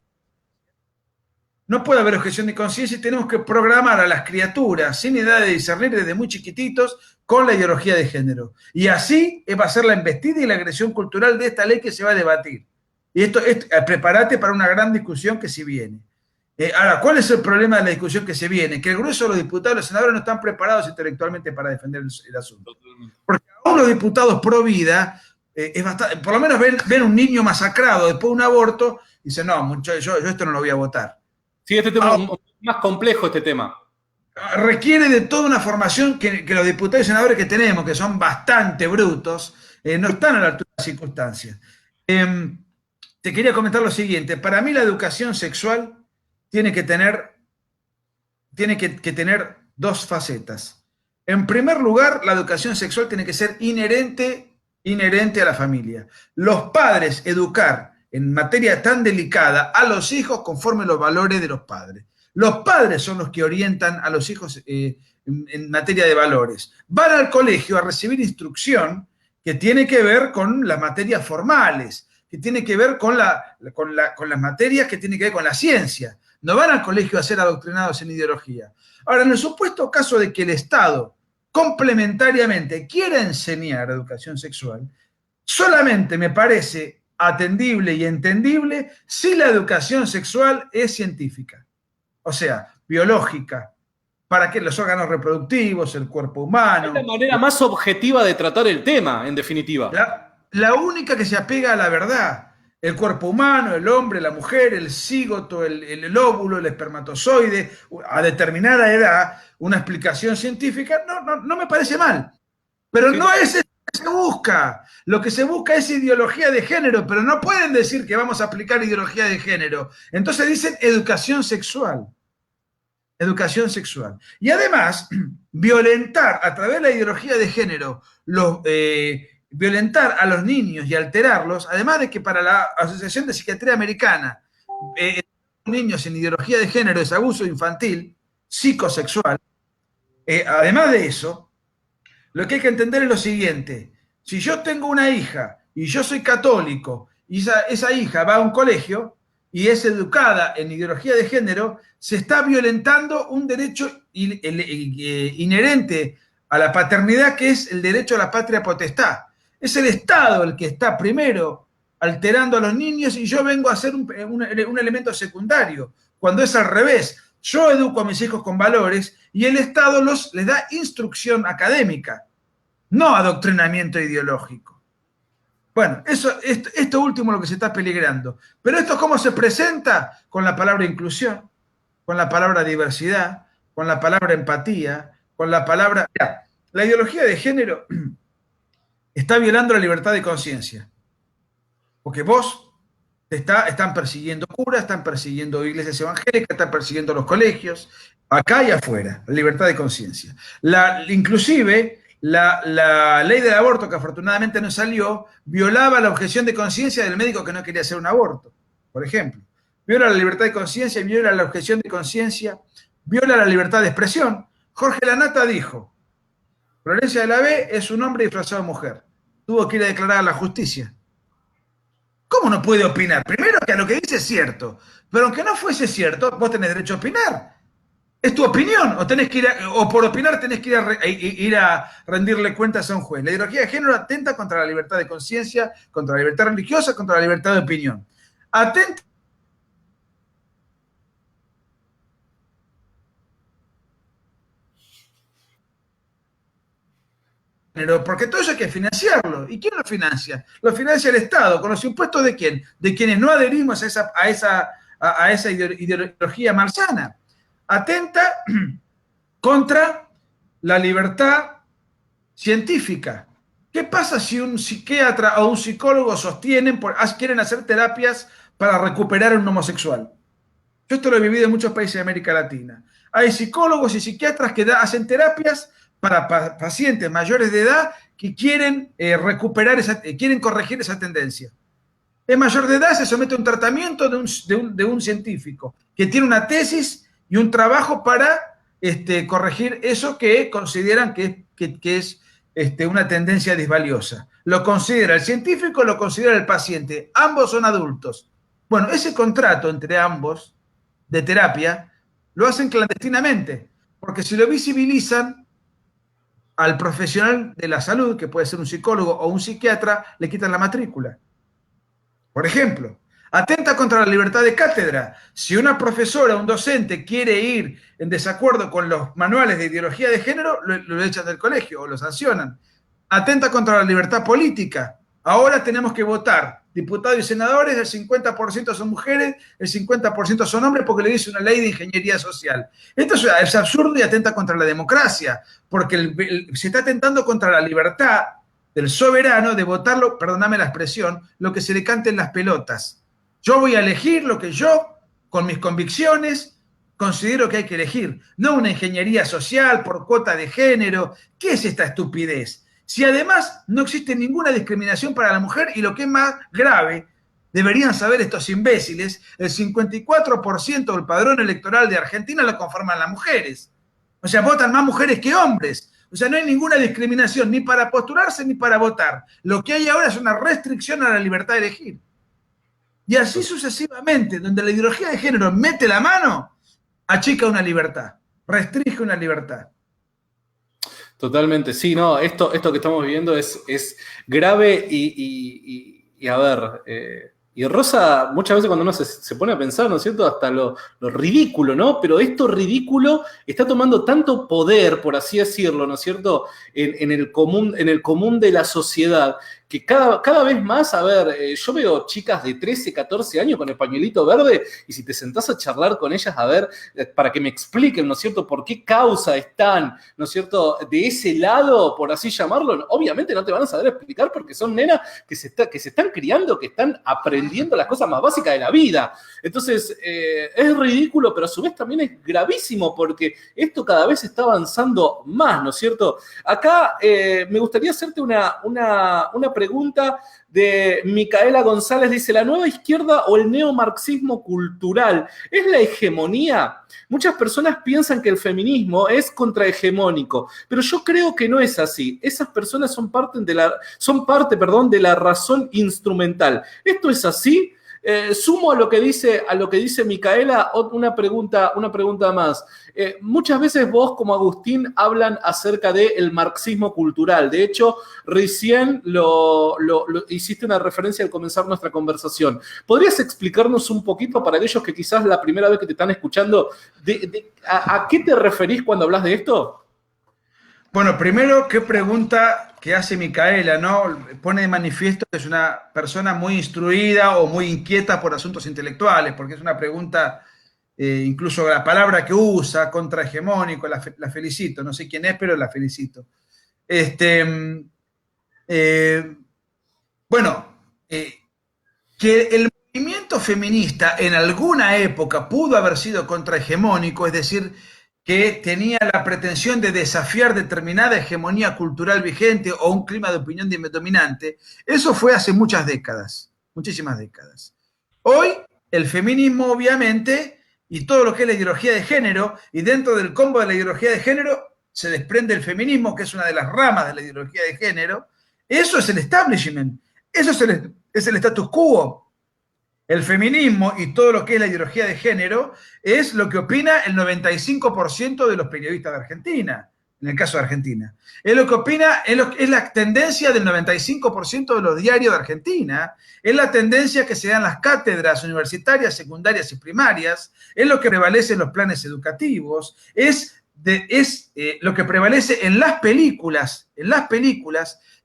de conciencia y tenemos que programar a las criaturas sin edad de discernir desde muy chiquititos con la ideología de género. Y así va a ser la embestida y la agresión cultural de esta ley que se va a debatir. Y prepárate para una gran discusión que se viene. Ahora, ¿cuál es el problema de la discusión que se viene? Que el grueso de los diputados y los senadores no están preparados intelectualmente para defender el asunto. Porque aún los diputados pro vida, por lo menos ven un niño masacrado después de un aborto y dicen, no, muchachos, yo esto no lo voy a votar. Sí, este tema es más complejo, este tema. requiere de toda una formación que los diputados y senadores que tenemos, que son bastante brutos, no están a la altura de las circunstancias. Te quería comentar lo siguiente. Para mí la educación sexual tiene que tener, que tener dos facetas. En primer lugar, la educación sexual tiene que ser inherente a la familia. Los padres educar en materia tan delicada a los hijos conforme los valores de los padres. Los padres son los que orientan a los hijos en materia de valores. Van al colegio a recibir instrucción que tiene que ver con las materias formales, que tiene que ver con las materias que tienen que ver con la ciencia. No van al colegio a ser adoctrinados en ideología. Ahora, en el supuesto caso de que el Estado complementariamente quiera enseñar educación sexual, solamente me parece atendible y entendible si la educación sexual es científica, o sea, biológica, para que los órganos reproductivos, el cuerpo humano. Es la manera más objetiva de tratar el tema, en definitiva. La única que se apega a la verdad. El cuerpo humano, el hombre, la mujer, el cigoto, el óvulo, el espermatozoide, a determinada edad, una explicación científica, no me parece mal. Pero sí, no es eso que se busca. Lo que se busca es ideología de género, pero no pueden decir que vamos a aplicar ideología de género. Entonces dicen educación sexual. Educación sexual. Y además, violentar a través de la ideología de género violentar a los niños y alterarlos, además de que para la Asociación de Psiquiatría Americana, niños en ideología de género es abuso infantil, psicosexual. Además de eso, lo que hay que entender es lo siguiente: si yo tengo una hija y yo soy católico y esa hija va a un colegio y es educada en ideología de género, se está violentando un derecho inherente a la paternidad, que es el derecho a la patria potestad. Es el Estado el que está primero alterando a los niños y yo vengo a ser un elemento secundario, cuando es al revés. Yo educo a mis hijos con valores y el Estado les da instrucción académica, no adoctrinamiento ideológico. Bueno, esto último es lo que se está peligrando. Pero esto, ¿cómo se presenta? Con la palabra inclusión, con la palabra diversidad, con la palabra empatía, con la palabra... Mirá, la ideología de género está violando la libertad de conciencia. Porque vos están persiguiendo curas, están persiguiendo iglesias evangélicas, están persiguiendo los colegios, acá y afuera, la libertad de conciencia. Inclusive, la ley del aborto, que afortunadamente no salió, violaba la objeción de conciencia del médico que no quería hacer un aborto, por ejemplo. Viola la libertad de conciencia, viola la objeción de conciencia, viola la libertad de expresión. Jorge Lanata dijo: Florencia de la B es un hombre disfrazado de mujer. Tuvo que ir a declarar a la justicia. ¿Cómo no puede opinar? Primero, que a lo que dice es cierto, pero aunque no fuese cierto, vos tenés derecho a opinar. Es tu opinión, o por opinar tenés que ir a rendirle cuentas a un juez. La ideología de género atenta contra la libertad de conciencia, contra la libertad religiosa, contra la libertad de opinión. Atenta porque todo eso hay que financiarlo. ¿Y quién lo financia? Lo financia el Estado. ¿Con los impuestos de quién? De quienes no adherimos a esa ideología malsana. Atenta contra la libertad científica. ¿Qué pasa si un psiquiatra o un psicólogo quieren hacer terapias para recuperar a un homosexual? Yo esto lo he vivido en muchos países de América Latina. Hay psicólogos y psiquiatras que hacen terapias para pacientes mayores de edad que quieren quieren corregir esa tendencia. Es mayor de edad, se somete a un tratamiento de un científico que tiene una tesis y un trabajo para corregir eso que consideran que es una tendencia disvaliosa. Lo considera el científico, lo considera el paciente. Ambos son adultos. Bueno, ese contrato entre ambos de terapia lo hacen clandestinamente, porque si lo visibilizan, al profesional de la salud, que puede ser un psicólogo o un psiquiatra, le quitan la matrícula. Por ejemplo, atenta contra la libertad de cátedra. Si una profesora o un docente quiere ir en desacuerdo con los manuales de ideología de género, lo echan del colegio o lo sancionan. Atenta contra la libertad política. Ahora tenemos que votar diputados y senadores, el 50% son mujeres, el 50% son hombres, porque le dice una ley de ingeniería social. Esto es absurdo y atenta contra la democracia, porque se está atentando contra la libertad del soberano de votarlo, perdóname la expresión, lo que se le cante en las pelotas. Yo voy a elegir lo que yo, con mis convicciones, considero que hay que elegir, no una ingeniería social por cuota de género. ¿Qué es esta estupidez? Si además no existe ninguna discriminación para la mujer, y lo que es más grave, deberían saber estos imbéciles, el 54% del padrón electoral de Argentina lo conforman las mujeres. O sea, votan más mujeres que hombres. O sea, no hay ninguna discriminación ni para postularse ni para votar. Lo que hay ahora es una restricción a la libertad de elegir. Y así sucesivamente, donde la ideología de género mete la mano, achica una libertad, restringe una libertad. Totalmente, sí, no, esto que estamos viviendo es grave y a ver, y Rosa muchas veces cuando uno se pone a pensar, ¿no es cierto?, hasta lo ridículo, ¿no? Pero esto ridículo está tomando tanto poder, por así decirlo, ¿no es cierto?, en el común de la sociedad, que cada vez más, a ver, yo veo chicas de 13, 14 años con el pañuelito verde, y si te sentás a charlar con ellas, a ver, para que me expliquen, ¿no es cierto?, por qué causa están, ¿no es cierto?, de ese lado, por así llamarlo, obviamente no te van a saber explicar porque son nenas que se están criando, que están aprendiendo las cosas más básicas de la vida. Entonces, es ridículo, pero a su vez también es gravísimo porque esto cada vez está avanzando más, ¿no es cierto? Acá me gustaría hacerte una pregunta de Micaela González, dice, ¿la nueva izquierda o el neomarxismo cultural es la hegemonía? Muchas personas piensan que el feminismo es contrahegemónico, pero yo creo que no es así. Esas personas son parte de la razón instrumental. ¿Esto es así? Sumo a lo que dice Micaela una pregunta más. Muchas veces vos, como Agustín, hablan acerca del marxismo cultural. De hecho, recién lo hiciste una referencia al comenzar nuestra conversación. ¿Podrías explicarnos un poquito, para aquellos que quizás la primera vez que te están escuchando, a qué te referís cuando hablas de esto? Bueno, primero, qué pregunta que hace Micaela, ¿no? Pone de manifiesto que es una persona muy instruida o muy inquieta por asuntos intelectuales, porque es una pregunta, incluso la palabra que usa, contrahegemónico, la felicito, no sé quién es, pero la felicito. Bueno, que el movimiento feminista en alguna época pudo haber sido contrahegemónico, es decir, que tenía la pretensión de desafiar determinada hegemonía cultural vigente o un clima de opinión dominante, eso fue hace muchas décadas, muchísimas décadas. Hoy, el feminismo, obviamente, y todo lo que es la ideología de género, y dentro del combo de la ideología de género se desprende el feminismo, que es una de las ramas de la ideología de género. Eso es el establishment, eso es el status quo. El feminismo y todo lo que es la ideología de género es lo que opina el 95% de los periodistas de Argentina, en el caso de Argentina. Es lo que opina, es la tendencia del 95% de los diarios de Argentina, es la tendencia que se da en las cátedras universitarias, secundarias y primarias, es lo que prevalece en los planes educativos, es lo que prevalece en las películas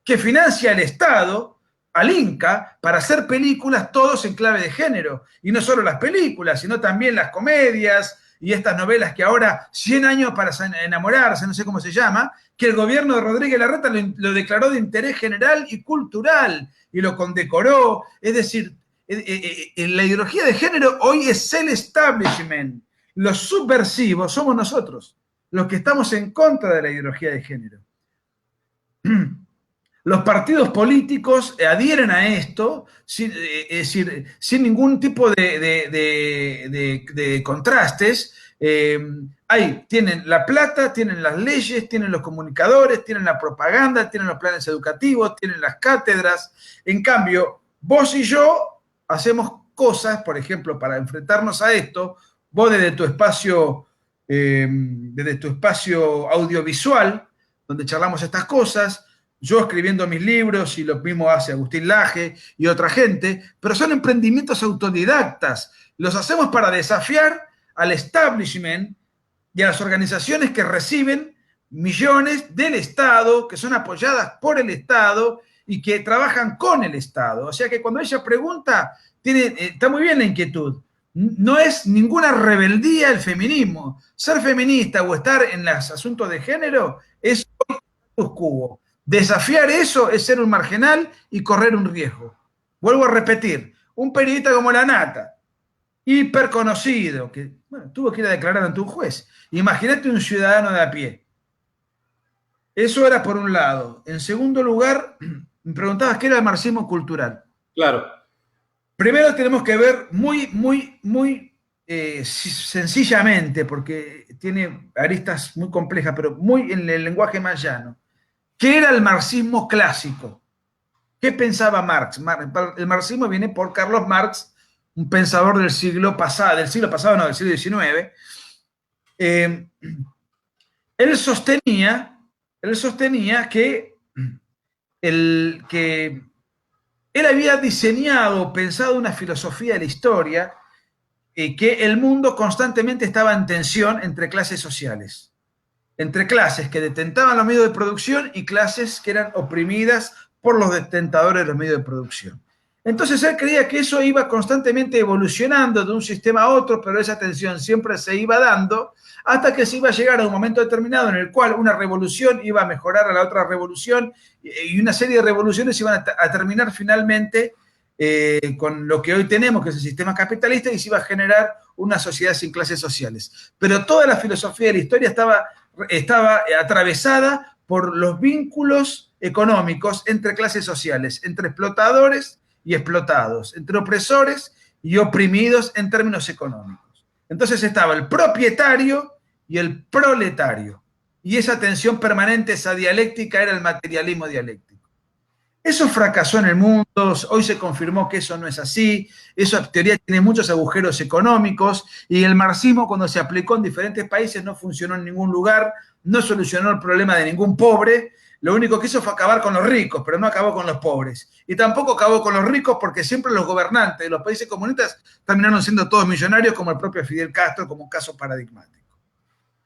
que financia el Estado, al Inca, para hacer películas todos en clave de género. Y no solo las películas, sino también las comedias y estas novelas que ahora, 100 años para enamorarse, no sé cómo se llama, que el gobierno de Rodríguez Larreta lo declaró de interés general y cultural y lo condecoró. Es decir, la ideología de género hoy es el establishment. Los subversivos somos nosotros, los que estamos en contra de la ideología de género. Los partidos políticos adhieren a esto sin ningún tipo de contrastes. Tienen la plata, tienen las leyes, tienen los comunicadores, tienen la propaganda, tienen los planes educativos, tienen las cátedras. En cambio, vos y yo hacemos cosas, por ejemplo, para enfrentarnos a esto. Vos desde tu espacio audiovisual, donde charlamos estas cosas, yo escribiendo mis libros, y lo mismo hace Agustín Laje y otra gente, pero son emprendimientos autodidactas. Los hacemos para desafiar al establishment y a las organizaciones que reciben millones del Estado, que son apoyadas por el Estado y que trabajan con el Estado. O sea que cuando ella pregunta, está muy bien la inquietud. No es ninguna rebeldía el feminismo. Ser feminista o estar en los asuntos de género es status quo. Desafiar eso es ser un marginal y correr un riesgo. Vuelvo a repetir, un periodista como La Nata, hiper conocido, que bueno, tuvo que ir a declarar ante un juez. Imagínate un ciudadano de a pie. Eso era por un lado. En segundo lugar, me preguntabas qué era el marxismo cultural. Claro. Primero tenemos que ver muy sencillamente, porque tiene aristas muy complejas, pero muy en el lenguaje más llano. ¿Qué era el marxismo clásico? ¿Qué pensaba Marx? El marxismo viene por Carlos Marx, un pensador del siglo pasado, del siglo XIX. Él sostenía que él había diseñado, pensado una filosofía de la historia, que el mundo constantemente estaba en tensión entre clases sociales, entre clases que detentaban los medios de producción y clases que eran oprimidas por los detentadores de los medios de producción. Entonces él creía que eso iba constantemente evolucionando de un sistema a otro, pero esa tensión siempre se iba dando hasta que se iba a llegar a un momento determinado en el cual una revolución iba a mejorar a la otra revolución y una serie de revoluciones iban a terminar finalmente con lo que hoy tenemos, que es el sistema capitalista, y se iba a generar una sociedad sin clases sociales. Pero toda la filosofía de la historia estaba atravesada por los vínculos económicos entre clases sociales, entre explotadores y explotados, entre opresores y oprimidos en términos económicos. Entonces estaba el propietario y el proletario. Y esa tensión permanente, esa dialéctica, era el materialismo dialéctico. Eso fracasó en el mundo, hoy se confirmó que eso no es así, esa teoría tiene muchos agujeros económicos y el marxismo cuando se aplicó en diferentes países no funcionó en ningún lugar, no solucionó el problema de ningún pobre, lo único que hizo fue acabar con los ricos, pero no acabó con los pobres. Y tampoco acabó con los ricos porque siempre los gobernantes de los países comunistas terminaron siendo todos millonarios, como el propio Fidel Castro, como un caso paradigmático.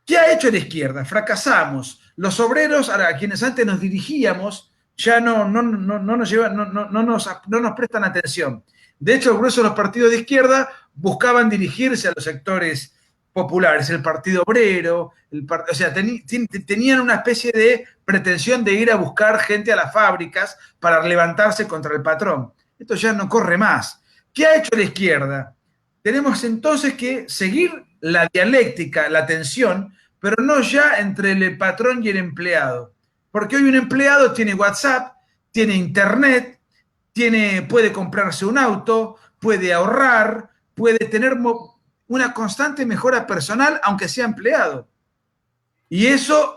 ¿Qué ha hecho la izquierda? Fracasamos. Los obreros, a quienes antes nos dirigíamos, ya no nos prestan atención. De hecho, el grueso de los partidos de izquierda buscaban dirigirse a los sectores populares, el Partido Obrero, o sea, tenían una especie de pretensión de ir a buscar gente a las fábricas para levantarse contra el patrón. Esto ya no corre más. ¿Qué ha hecho la izquierda? Tenemos entonces que seguir la dialéctica, la tensión, pero no ya entre el patrón y el empleado. Porque hoy un empleado tiene WhatsApp, tiene internet, puede comprarse un auto, puede ahorrar, puede tener una constante mejora personal, aunque sea empleado. Y eso,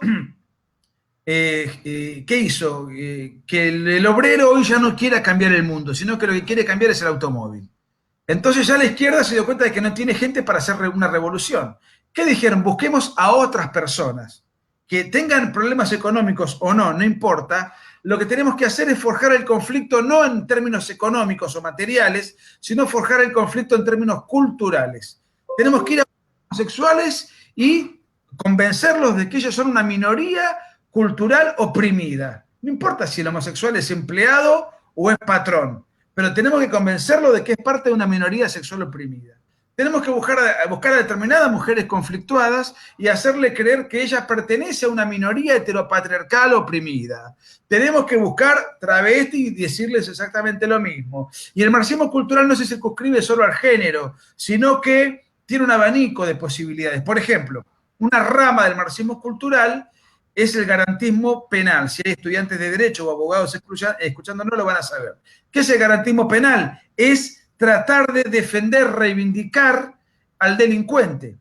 ¿qué hizo? Que el obrero hoy ya no quiera cambiar el mundo, sino que lo que quiere cambiar es el automóvil. Entonces ya la izquierda se dio cuenta de que no tiene gente para hacer una revolución. ¿Qué dijeron? Busquemos a otras personas que tengan problemas económicos o no, no importa. Lo que tenemos que hacer es forjar el conflicto no en términos económicos o materiales, sino forjar el conflicto en términos culturales. Tenemos que ir a los homosexuales y convencerlos de que ellos son una minoría cultural oprimida. No importa si el homosexual es empleado o es patrón, pero tenemos que convencerlo de que es parte de una minoría sexual oprimida. Tenemos que buscar a determinadas mujeres conflictuadas y hacerle creer que ella pertenece a una minoría heteropatriarcal oprimida. Tenemos que buscar travestis y decirles exactamente lo mismo. Y el marxismo cultural no se circunscribe solo al género, sino que tiene un abanico de posibilidades. Por ejemplo, una rama del marxismo cultural es el garantismo penal. Si hay estudiantes de derecho o abogados escuchándonos, lo van a saber. ¿Qué es el garantismo penal? Es tratar de defender, reivindicar al delincuente.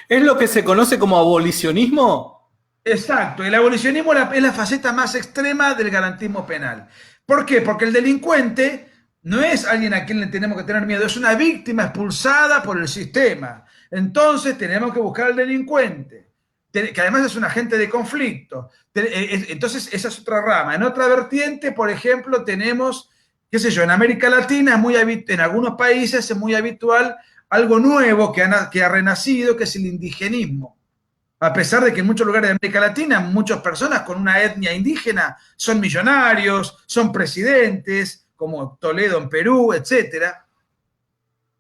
¿Es lo que se conoce como abolicionismo? Exacto, el abolicionismo es la faceta más extrema del garantismo penal. ¿Por qué? Porque el delincuente no es alguien a quien le tenemos que tener miedo, es una víctima expulsada por el sistema. Entonces tenemos que buscar al delincuente, que además es un agente de conflicto. Entonces esa es otra rama. En otra vertiente, por ejemplo, tenemos, qué sé yo, en América Latina, en algunos países es muy habitual algo nuevo que ha renacido, que es el indigenismo. A pesar de que en muchos lugares de América Latina, muchas personas con una etnia indígena son millonarios, son presidentes, como Toledo en Perú, etcétera,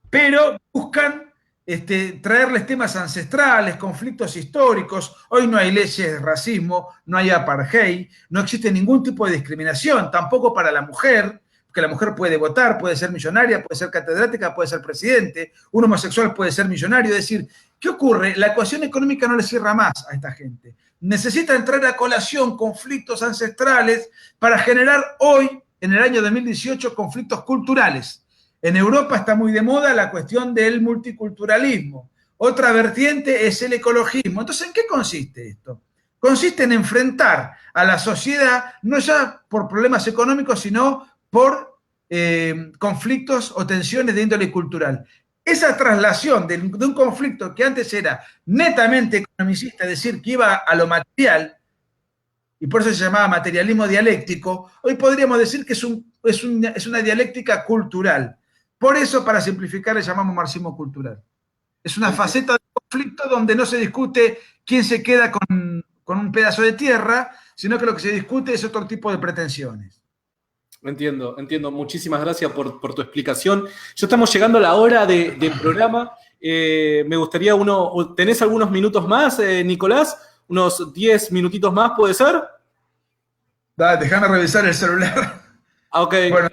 pero buscan traerles temas ancestrales, conflictos históricos. Hoy no hay leyes de racismo, no hay apartheid, no existe ningún tipo de discriminación, tampoco para la mujer, porque la mujer puede votar, puede ser millonaria, puede ser catedrática, puede ser presidente, un homosexual puede ser millonario. Es decir, ¿qué ocurre? La ecuación económica no le cierra más a esta gente. Necesita entrar a colación conflictos ancestrales para generar hoy, en el año 2018, conflictos culturales. En Europa está muy de moda la cuestión del multiculturalismo. Otra vertiente es el ecologismo. Entonces, ¿en qué consiste esto? Consiste en enfrentar a la sociedad, no ya por problemas económicos, sino por conflictos o tensiones de índole cultural. Esa traslación de un conflicto que antes era netamente economicista, es decir, que iba a lo material, y por eso se llamaba materialismo dialéctico, hoy podríamos decir que es una dialéctica cultural. Por eso, para simplificar, le llamamos marxismo cultural. Es una faceta de conflicto donde no se discute quién se queda con un pedazo de tierra, sino que lo que se discute es otro tipo de pretensiones. Entiendo, entiendo. Muchísimas gracias por tu explicación. Ya estamos llegando a la hora del programa. Me gustaría ¿tenés algunos minutos más, Nicolás? ¿Unos 10 minutitos más, puede ser? Dale, déjame revisar el celular. Ok. Bueno,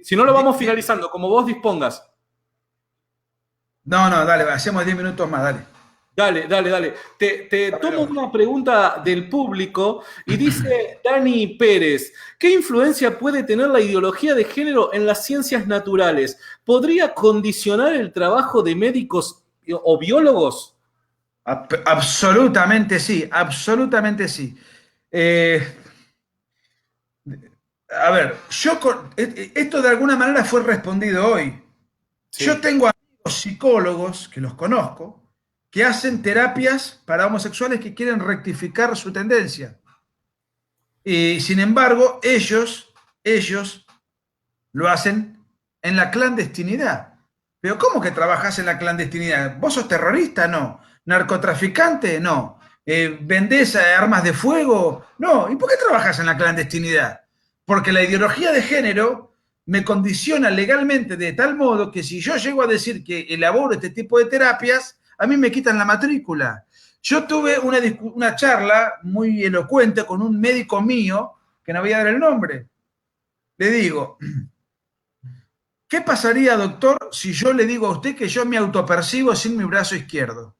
si no, lo vamos finalizando, como vos dispongas. No, dale, hacemos 10 minutos más, dale. Dale. Te tomo una pregunta del público y dice Dani Pérez, ¿qué influencia puede tener la ideología de género en las ciencias naturales? ¿Podría condicionar el trabajo de médicos o biólogos? Absolutamente sí, absolutamente sí. A ver, esto de alguna manera fue respondido hoy. Sí. Yo tengo amigos psicólogos, que los conozco, que hacen terapias para homosexuales que quieren rectificar su tendencia. Y sin embargo, ellos lo hacen en la clandestinidad. Pero ¿cómo que trabajas en la clandestinidad? ¿Vos sos terrorista? No. ¿Narcotraficante? No. ¿Vendés armas de fuego? No. ¿Y por qué trabajas en la clandestinidad? Porque la ideología de género me condiciona legalmente de tal modo que si yo llego a decir que elaboro este tipo de terapias, a mí me quitan la matrícula. Yo tuve una charla muy elocuente con un médico mío, que no voy a dar el nombre. Le digo, ¿qué pasaría, doctor, si yo le digo a usted que yo me autopercibo sin mi brazo izquierdo?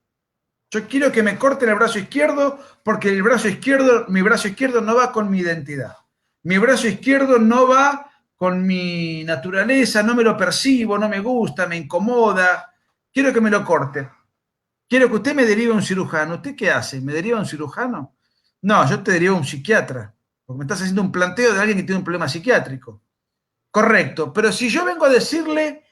Yo quiero que me corten el brazo izquierdo porque mi brazo izquierdo no va con mi identidad. Mi brazo izquierdo no va con mi naturaleza, no me lo percibo, no me gusta, me incomoda. Quiero que me lo corte. Quiero que usted me derive a un cirujano. ¿Usted qué hace? ¿Me deriva a un cirujano? No, yo te derivo a un psiquiatra, porque me estás haciendo un planteo de alguien que tiene un problema psiquiátrico. Correcto, pero si yo vengo a decirle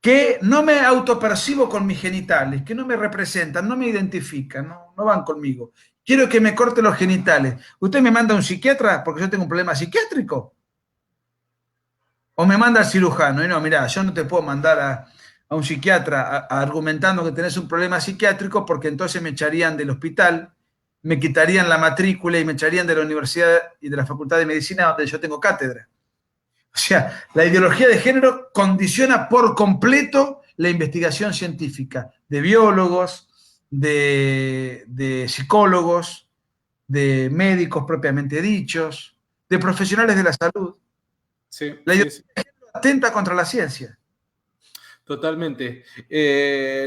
que no me autopercibo con mis genitales, que no me representan, no me identifican, no van conmigo, quiero que me corte los genitales, ¿usted me manda a un psiquiatra porque yo tengo un problema psiquiátrico? ¿O me manda al cirujano? Y no, mirá, yo no te puedo mandar a un psiquiatra argumentando que tenés un problema psiquiátrico porque entonces me echarían del hospital, me quitarían la matrícula y me echarían de la universidad y de la Facultad de Medicina donde yo tengo cátedra. O sea, la ideología de género condiciona por completo la investigación científica de biólogos, de psicólogos, de médicos propiamente dichos, de profesionales de la salud. Sí, la ideología de género atenta contra la ciencia. Totalmente.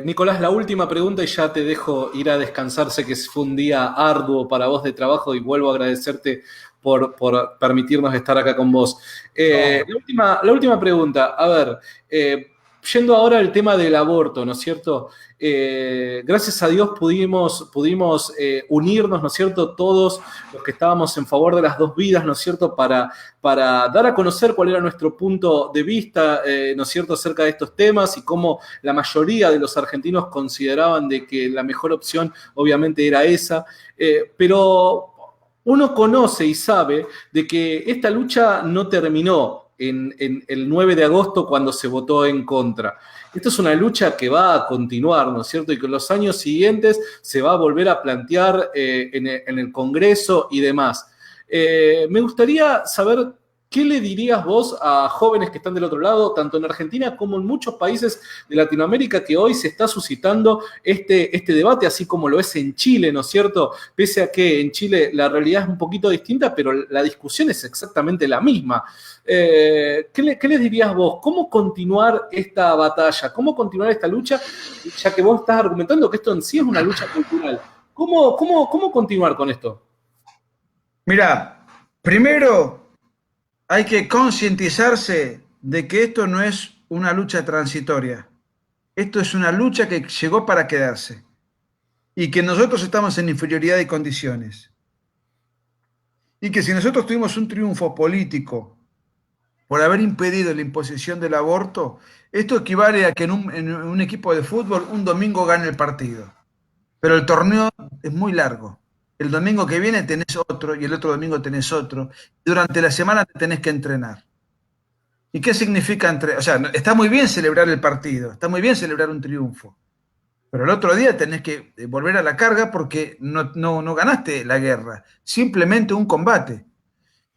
Nicolás, la última pregunta y ya te dejo ir a descansar. Sé que fue un día arduo para vos de trabajo y vuelvo a agradecerte por permitirnos estar acá con vos. La última pregunta, a ver, yendo ahora al tema del aborto, ¿no es cierto? Gracias a Dios pudimos unirnos, ¿no es cierto? Todos los que estábamos en favor de las dos vidas, ¿no es cierto? Para dar a conocer cuál era nuestro punto de vista, ¿no es cierto?, acerca de estos temas y cómo la mayoría de los argentinos consideraban de que la mejor opción obviamente era esa, pero uno conoce y sabe de que esta lucha no terminó en el 9 de agosto cuando se votó en contra. Esto es una lucha que va a continuar, ¿no es cierto? Y que en los años siguientes se va a volver a plantear en el Congreso y demás. Me gustaría saber qué le dirías vos a jóvenes que están del otro lado, tanto en Argentina como en muchos países de Latinoamérica, que hoy se está suscitando este debate, así como lo es en Chile, ¿no es cierto? Pese a que en Chile la realidad es un poquito distinta, pero la discusión es exactamente la misma. ¿Qué les dirías vos? ¿Cómo continuar esta batalla? ¿Cómo continuar esta lucha? Ya que vos estás argumentando que esto en sí es una lucha cultural. ¿Cómo continuar con esto? Mira, primero hay que concientizarse de que esto no es una lucha transitoria. Esto es una lucha que llegó para quedarse y que nosotros estamos en inferioridad de condiciones. Y que si nosotros tuvimos un triunfo político por haber impedido la imposición del aborto, esto equivale a que en un equipo de fútbol un domingo gane el partido. Pero el torneo es muy largo. El domingo que viene tenés otro y el otro domingo tenés otro. Durante la semana te tenés que entrenar. ¿Y qué significa entrenar? O sea, está muy bien celebrar el partido, está muy bien celebrar un triunfo, pero el otro día tenés que volver a la carga porque no ganaste la guerra, simplemente un combate.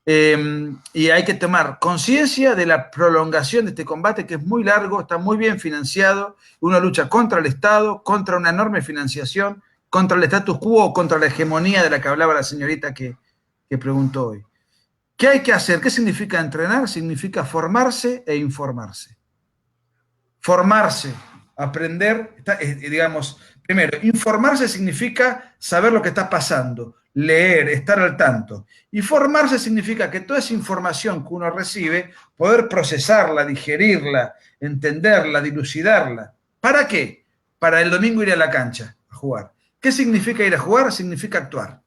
Y hay que tomar conciencia de la prolongación de este combate que es muy largo, está muy bien financiado, una lucha contra el Estado, contra una enorme financiación, contra el status quo, contra la hegemonía de la que hablaba la señorita que preguntó hoy. ¿Qué hay que hacer? ¿Qué significa entrenar? Significa formarse e informarse. Formarse, aprender, digamos, primero, informarse significa saber lo que está pasando, leer, estar al tanto. Y formarse significa que toda esa información que uno recibe, poder procesarla, digerirla, entenderla, dilucidarla. ¿Para qué? Para el domingo ir a la cancha a jugar. ¿Qué significa ir a jugar? Significa actuar.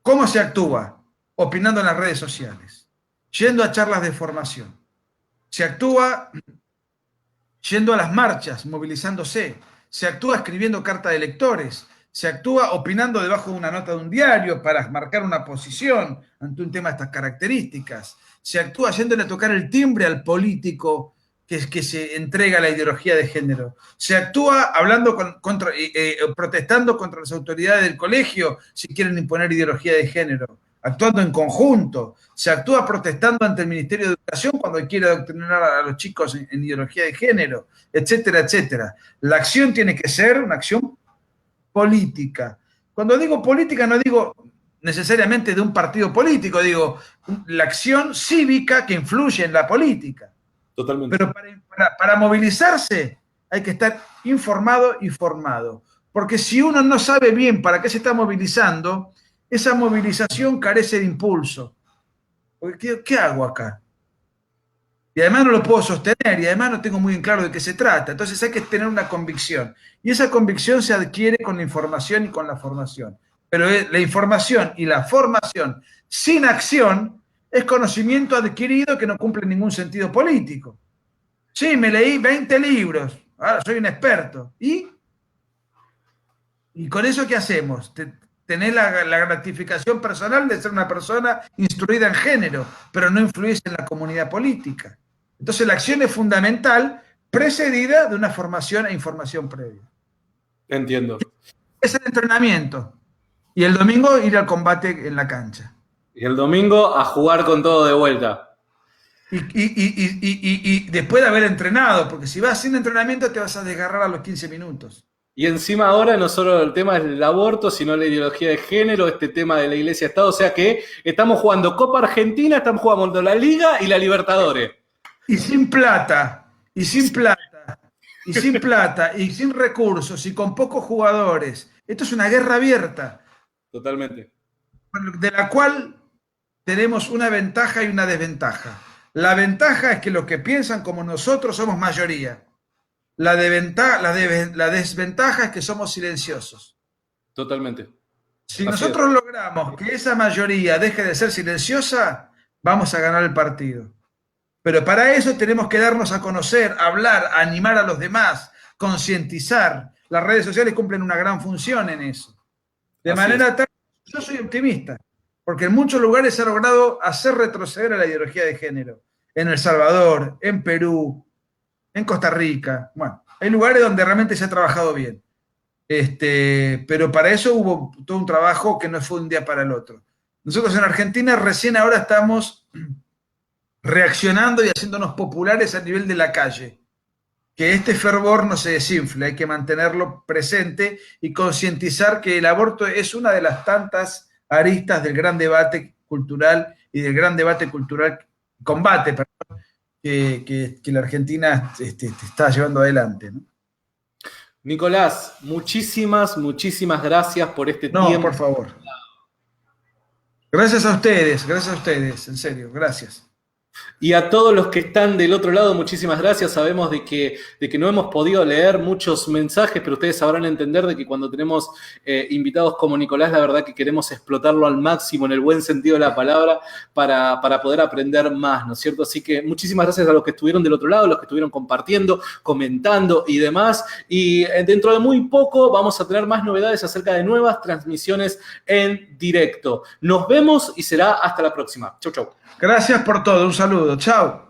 ¿Cómo se actúa? Opinando en las redes sociales, yendo a charlas de formación. Se actúa yendo a las marchas, movilizándose. Se actúa escribiendo carta de electores. Se actúa opinando debajo de una nota de un diario para marcar una posición ante un tema de estas características. Se actúa yéndole a tocar el timbre al político que se entrega a la ideología de género. Se actúa hablando protestando contra las autoridades del colegio si quieren imponer ideología de género, actuando en conjunto. Se actúa protestando ante el Ministerio de Educación cuando quiere adoctrinar a los chicos en ideología de género, etcétera, etcétera. La acción tiene que ser una acción política. Cuando digo política no digo necesariamente de un partido político, digo la acción cívica que influye en la política. Totalmente. Pero para movilizarse hay que estar informado y formado. Porque si uno no sabe bien para qué se está movilizando, esa movilización carece de impulso. Porque, ¿qué hago acá? Y además no lo puedo sostener y además no tengo muy en claro de qué se trata. Entonces hay que tener una convicción. Y esa convicción se adquiere con la información y con la formación. Pero la información y la formación sin acción es conocimiento adquirido que no cumple ningún sentido político. Sí, me leí 20 libros, ahora soy un experto. ¿Y con eso qué hacemos? Tener la gratificación personal de ser una persona instruida en género, pero no influís en la comunidad política. Entonces la acción es fundamental, precedida de una formación e información previa. Entiendo. Es el entrenamiento. Y el domingo ir al combate en la cancha. Y el domingo a jugar con todo de vuelta. Y después de haber entrenado, porque si vas sin entrenamiento te vas a desgarrar a los 15 minutos. Y encima ahora no solo el tema del aborto, sino la ideología de género, este tema de la Iglesia-Estado. O sea que estamos jugando Copa Argentina, estamos jugando la Liga y la Libertadores. Y sin plata, y sin plata, y sin plata, y sin recursos, y con pocos jugadores. Esto es una guerra abierta. Totalmente. De la cual tenemos una ventaja y una desventaja. La ventaja es que los que piensan como nosotros somos mayoría. La desventaja es que somos silenciosos. Totalmente. Si nosotros logramos que esa mayoría deje de ser silenciosa, vamos a ganar el partido. Pero para eso tenemos que darnos a conocer, hablar, animar a los demás, concientizar. Las redes sociales cumplen una gran función en eso. De manera tal, yo soy optimista, porque en muchos lugares se ha logrado hacer retroceder a la ideología de género. en El Salvador, en Perú, en Costa Rica. Bueno, hay lugares donde realmente se ha trabajado bien. Pero para eso hubo todo un trabajo que no fue un día para el otro. Nosotros en Argentina recién ahora estamos reaccionando y haciéndonos populares a nivel de la calle. Que este fervor no se desinfle, hay que mantenerlo presente y concientizar que el aborto es una de las tantas aristas del gran debate cultural y del gran debate cultural, combate, perdón, que la Argentina está llevando adelante, ¿no? Nicolás, muchísimas gracias por este No, tiempo. por favor. Gracias a ustedes, en serio, gracias. Y a todos los que están del otro lado, muchísimas gracias. Sabemos de que no hemos podido leer muchos mensajes, pero ustedes sabrán entender de que cuando tenemos invitados como Nicolás, la verdad que queremos explotarlo al máximo en el buen sentido de la palabra para poder aprender más, ¿no es cierto? Así que muchísimas gracias a los que estuvieron del otro lado, los que estuvieron compartiendo, comentando y demás. Y dentro de muy poco vamos a tener más novedades acerca de nuevas transmisiones en directo. Nos vemos y será hasta la próxima. Chau, chau. Gracias por todo, un saludo, chao.